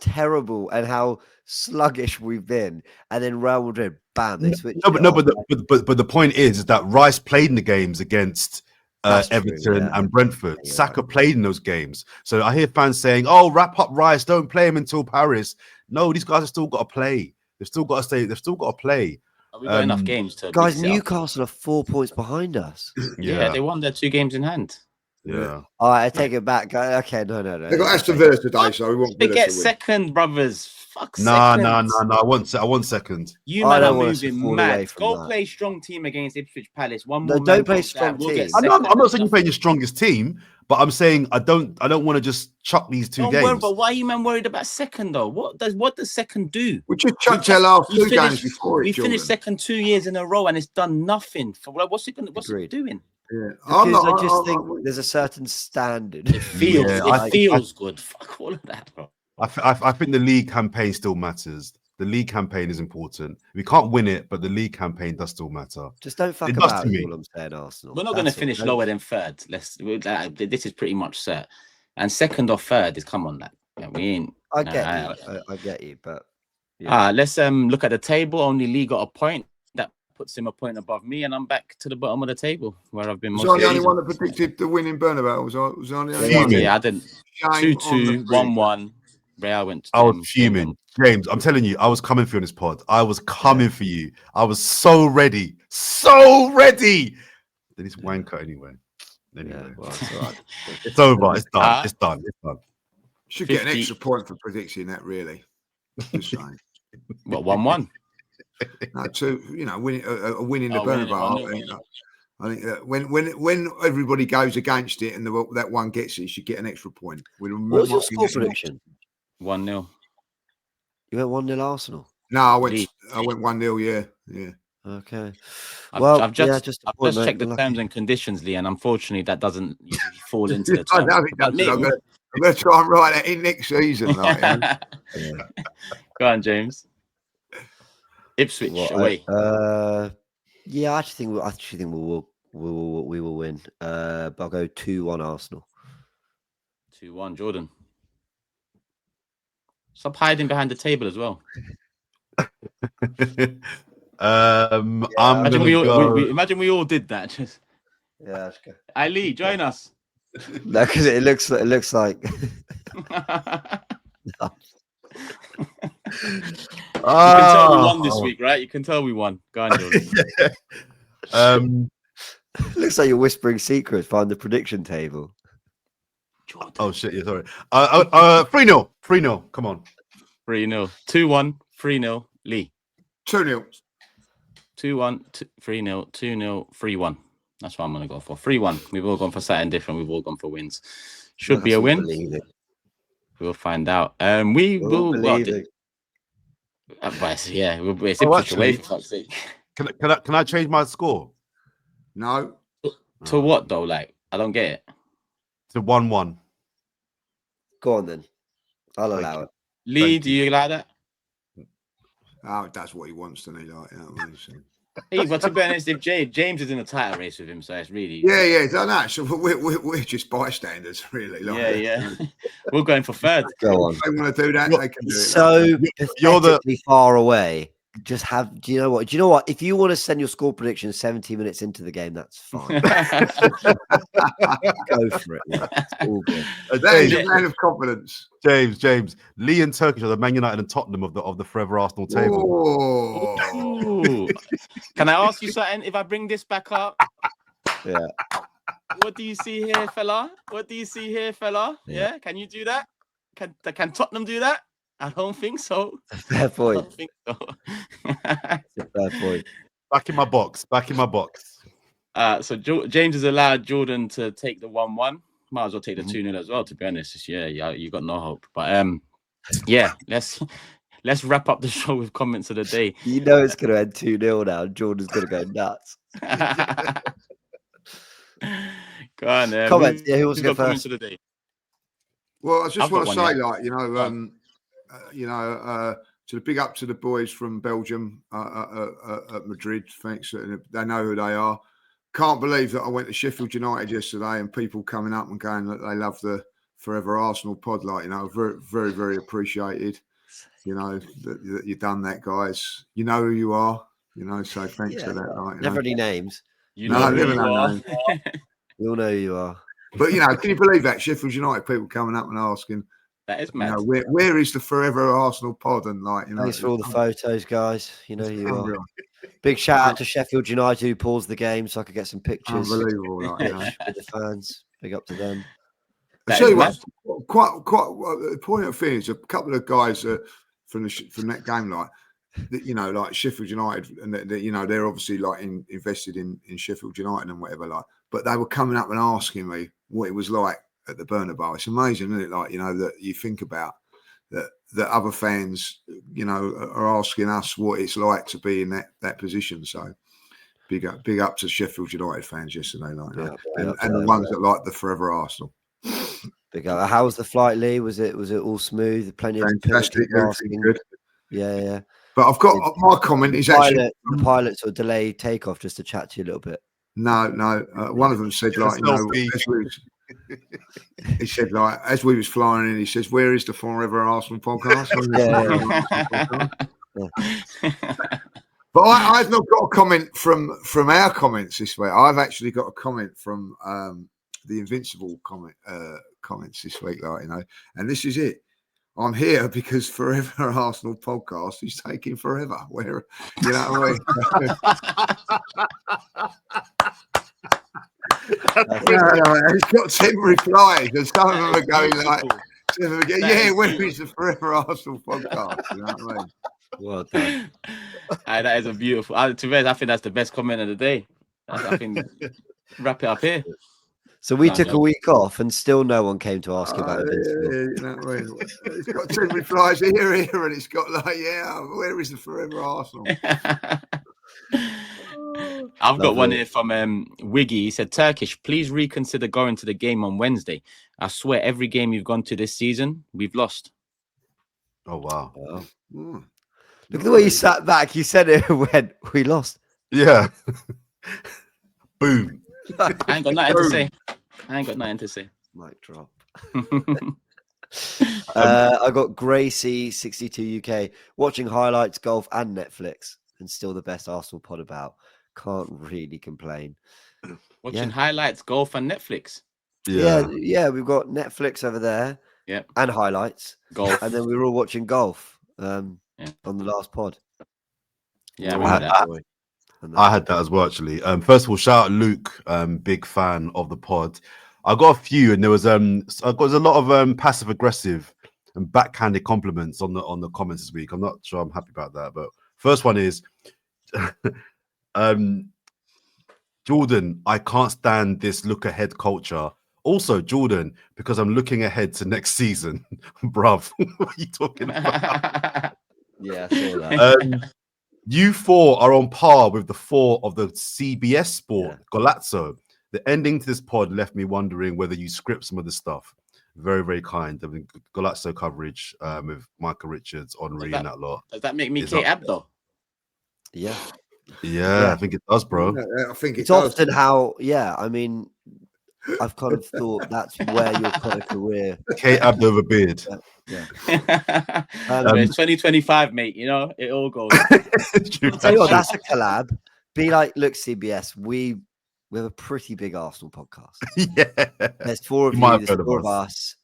terrible and how sluggish we've been. And then Real Madrid, bam, they switched. but the point is that Rice played in the games against Everton and Brentford. Yeah, Saka played in those games. So I hear fans saying, "Oh, wrap up Rice, don't play him until Paris." No, these guys have still got to play. They've still got to stay. They've still got to play. We got enough games to. Guys, Newcastle are 4 points behind us. Yeah, they won their 2 games in hand. Yeah. All right, I take it back. Okay, no. They got Aston Villa today, so we won't get second, brothers. Fuck nah. seconds. I want second. You man are moving mad. Go play strong team against Ipswich Palace. One more. Don't play strong team. I'm not saying you're playing your strongest team, but I'm saying I don't want to just chuck these 2 games. Worry, but why are you man worried about second though? What does second do? We just chucked our last 2 games before it. We finished second 2 years in a row, and it's done nothing. For what's it doing? Yeah. I just think there's a certain standard. It feels good. Fuck all of that, bro. I think the league campaign still matters. The league campaign is important. We can't win it, but the league campaign does still matter. Just don't fuck about. Is all I'm saying, Arsenal. We're not going to finish lower than third. This is pretty much set. And second or third is come on that. Yeah, we ain't. I get you, but yeah. Let's look at the table. Only Lee got a point. That puts him a point above me, and I'm back to the bottom of the table where I've been. Was I the only one that predicted the winning Bernabeu? Was I the only one? Yeah, I didn't. 2-2, 1-1. Real went. I was fuming, James. I'm telling you, I was coming for you on this pod. I was coming for you. I was so ready. Then it's wanker anyway. Well, it's all right. It's over. It's done. It's done. Should get an extra point for predicting that, really. Just saying. What, 1-1? No, 2. Winning the Bernabeu. I think that when everybody goes against it and that one gets it, you should get an extra point. What's your score prediction? 1-0. You went 1-0 Arsenal. No, I went 1-0. Yeah. Okay. Well, I've just checked the terms and conditions, Lee, and unfortunately, that doesn't usually fall into the terms. I'm going to try and write that in next season. Go on, James. Ipswich away. Yeah, I actually think we will win. But I'll go 2-1 Arsenal. 2-1 Jordan. Stop hiding behind the table as well. Imagine we all did that. Ali, join us. No, because it looks like. You can tell we won this week, right? You can tell we won. Go on, Jordan. Looks like you're whispering secrets behind the prediction table. Jordan. Oh shit! Yeah, sorry. 3-0. 3-0. Come on. 3-0. 2-1. 3-0. Lee. 2-0. 2-1. 3-0. 2-0. 3-1. That's what I'm gonna go for. 3-1. We've all gone for something different. We've all gone for wins. Should be a win. We'll find out. We will. Yeah, it's away for fuck's sake. Can I change my score? No. To what though? Like, I don't get it. To 1-1. Go on then. I'll allow it. Lee, do you allow that? Oh, that's what he wants, to me. Like, Hey, but to be honest, if James is in a title race with him, so it's really yeah. No, so we're just bystanders, really. Like, yeah. We're going for third. Go on. If they want to do that, they can do it. So you're far away. Just have. Do you know what? If you want to send your score prediction 70 minutes into the game, that's fine. Go for it. It's all good. That is a man of confidence. James, Lee and Turkish are the Man United and Tottenham of the Fourever Arsenal table. Oh. Can I ask you something? If I bring this back up, yeah. What do you see here, fella? Yeah, can you do that? Can Tottenham do that? I don't think so. Fair point. I don't think so. Fair point. Back in my box. So James has allowed Jordan to take the 1-1. Might as well take the 2-0 as well, to be honest. Yeah, you got no hope. But yeah, let's wrap up the show with comments of the day. You know it's going to end 2-0 now. Jordan's going to go nuts. Go on, comments. Yeah, who wants to go comments first? of the day? Well, I just want to say, So the big up to the boys from Belgium at Madrid. Thanks. They know who they are. Can't believe that I went to Sheffield United yesterday and people coming up and going that they love the Forever Arsenal pod. Like, very, very, very appreciated. That you've done that, guys. You know who you are. So thanks for that. Like, never any names. Never know. We all know who you are. But can you believe that Sheffield United people coming up and asking? That is mad. Where is the Forever Arsenal pod? And thanks for all the photos, guys. You know who you are. Big shout out to Sheffield United who paused the game so I could get some pictures. Unbelievable, with the fans. Big up to them. I tell you what, quite. The point of thing is a couple of guys from that game, like Sheffield United, and they're obviously like invested in Sheffield United and whatever, like. But they were coming up and asking me what it was like at the Bernabeu. It's amazing, isn't it? Like, that you think about that other fans, are asking us what it's like to be in that position. So big up to Sheffield United fans yesterday, like and the ones that like the Forever Arsenal. Big up. How was the flight, Lee? Was it all smooth? Plenty fantastic, of good. Yeah. But I've got my comment is actually the pilot sort of delayed takeoff just to chat to you a little bit. No. One of them said he said like as we was flying in, he says, "Where is the Forever Arsenal podcast?" But I've not got a comment from our comments this week. I've actually got a comment from the Invincible comments this week, and this is it. I'm here because Forever Arsenal podcast is taking forever. Where what I mean? He's got 10 replies, and some of them are going like, where is the Forever Arsenal podcast? You know what I mean? Well done. That is a beautiful. To be honest, I think that's the best comment of the day. I think wrap it up here. So we took a week off, and still no one came to ask you about it. It's got 10 replies here, and it's got like, where is the Forever Arsenal? I've got one here from Wiggy. He said, Turkish, please reconsider going to the game on Wednesday. I swear every game you've gone to this season, we've lost. Oh, wow. Look at the way you sat back. You said it when we lost. Yeah. Boom. I ain't got nothing to say. Mic drop. I got Gracie 62 UK watching highlights, golf, and Netflix, and still the best Arsenal pod about. Can't really complain. Watching highlights, golf, and Netflix. Yeah. We've got Netflix over there. Yeah, and highlights, golf, and then we were all watching golf on the last pod. Yeah, I had that as well, actually. First of all, shout out Luke, big fan of the pod. I got a few, and there was a lot of passive aggressive and backhanded compliments on the comments this week. I'm not sure I'm happy about that, but first one is Jordan, I can't stand this look ahead culture. Also, Jordan, because I'm looking ahead to next season. Bruv, what are you talking about? Yeah, I saw that. You four are on par with the four of the CBS Sport Golazzo. The ending to this pod left me wondering whether you script some of the stuff. Very, very kind. I mean, Golazzo coverage with Michael Richards, Henry, and that lot. Does that make me Kate Abdo? Yeah, I think it does, bro. I think it's often how. Yeah, I mean, I've kind of thought that's where your kind of career. Kate Abdo over beard. Yeah. It's 2025, mate. You know, it all goes. I'll tell you what, that's a collab. Be like, look, CBS, we have a pretty big Arsenal podcast. There's four of you, there's four of us.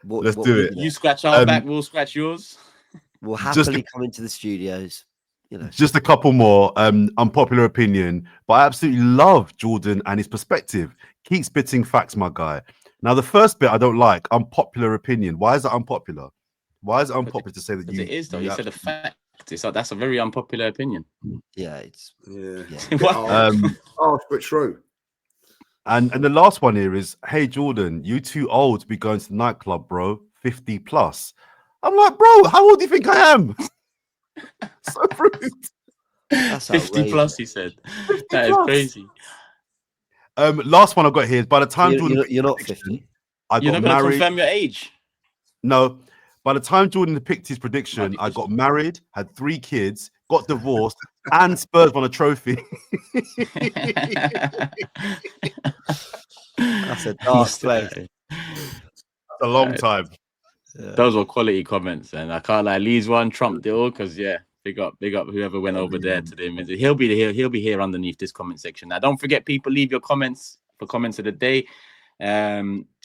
Let's do it. You scratch our back, we'll scratch yours. We'll happily come into the studios. You know. Just a couple more. Unpopular opinion, but I absolutely love Jordan and his perspective. Keep spitting facts, my guy. Now, the first bit I don't like, unpopular opinion. Why is that unpopular? Why is it unpopular to say that you... It is, though. You said a fact. That's a very unpopular opinion. Yeah, it's... but true. And the last one here is, hey, Jordan, you too old to be going to the nightclub, bro. 50 plus. I'm like, bro, how old do you think I am? So rude. That's 50 plus, he said. That is crazy. Last one I got here is by the time you're not 50. I You're got not going to married. confirm your age. No, By the time Jordan picked his prediction, I got married, had 3 kids, got divorced, and Spurs won a trophy. That's a dark place. A long time. Yeah. Those were quality comments, and I can't lie. Lee's one trumped it all because big up whoever went over there to them. He'll be here underneath this comment section. Now, don't forget, people, leave your comments for comments of the day.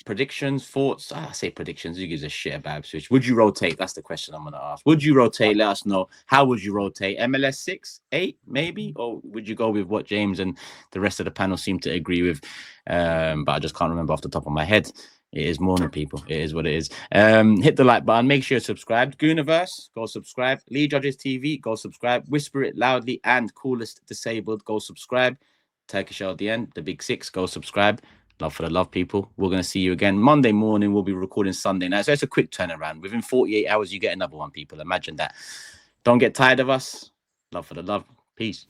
Predictions, thoughts. I say predictions. Who gives a shit about Ipswich? Would you rotate? That's the question I'm gonna ask. Would you rotate? Let us know. How would you rotate? MLS 6, 8, maybe, or would you go with what James and the rest of the panel seem to agree with? But I just can't remember off the top of my head. It is morning, people. It is what it is. Hit the like button. Make sure you're subscribed. Gooniverse, go subscribe. Lee Judges TV, go subscribe. Whisper It Loudly and Coolest Disabled, go subscribe. Turkish L at the end, the Big Six, go subscribe. Love for the love, people. We're going to see you again Monday morning. We'll be recording Sunday night. So it's a quick turnaround. Within 48 hours, you get another one, people. Imagine that. Don't get tired of us. Love for the love. Peace.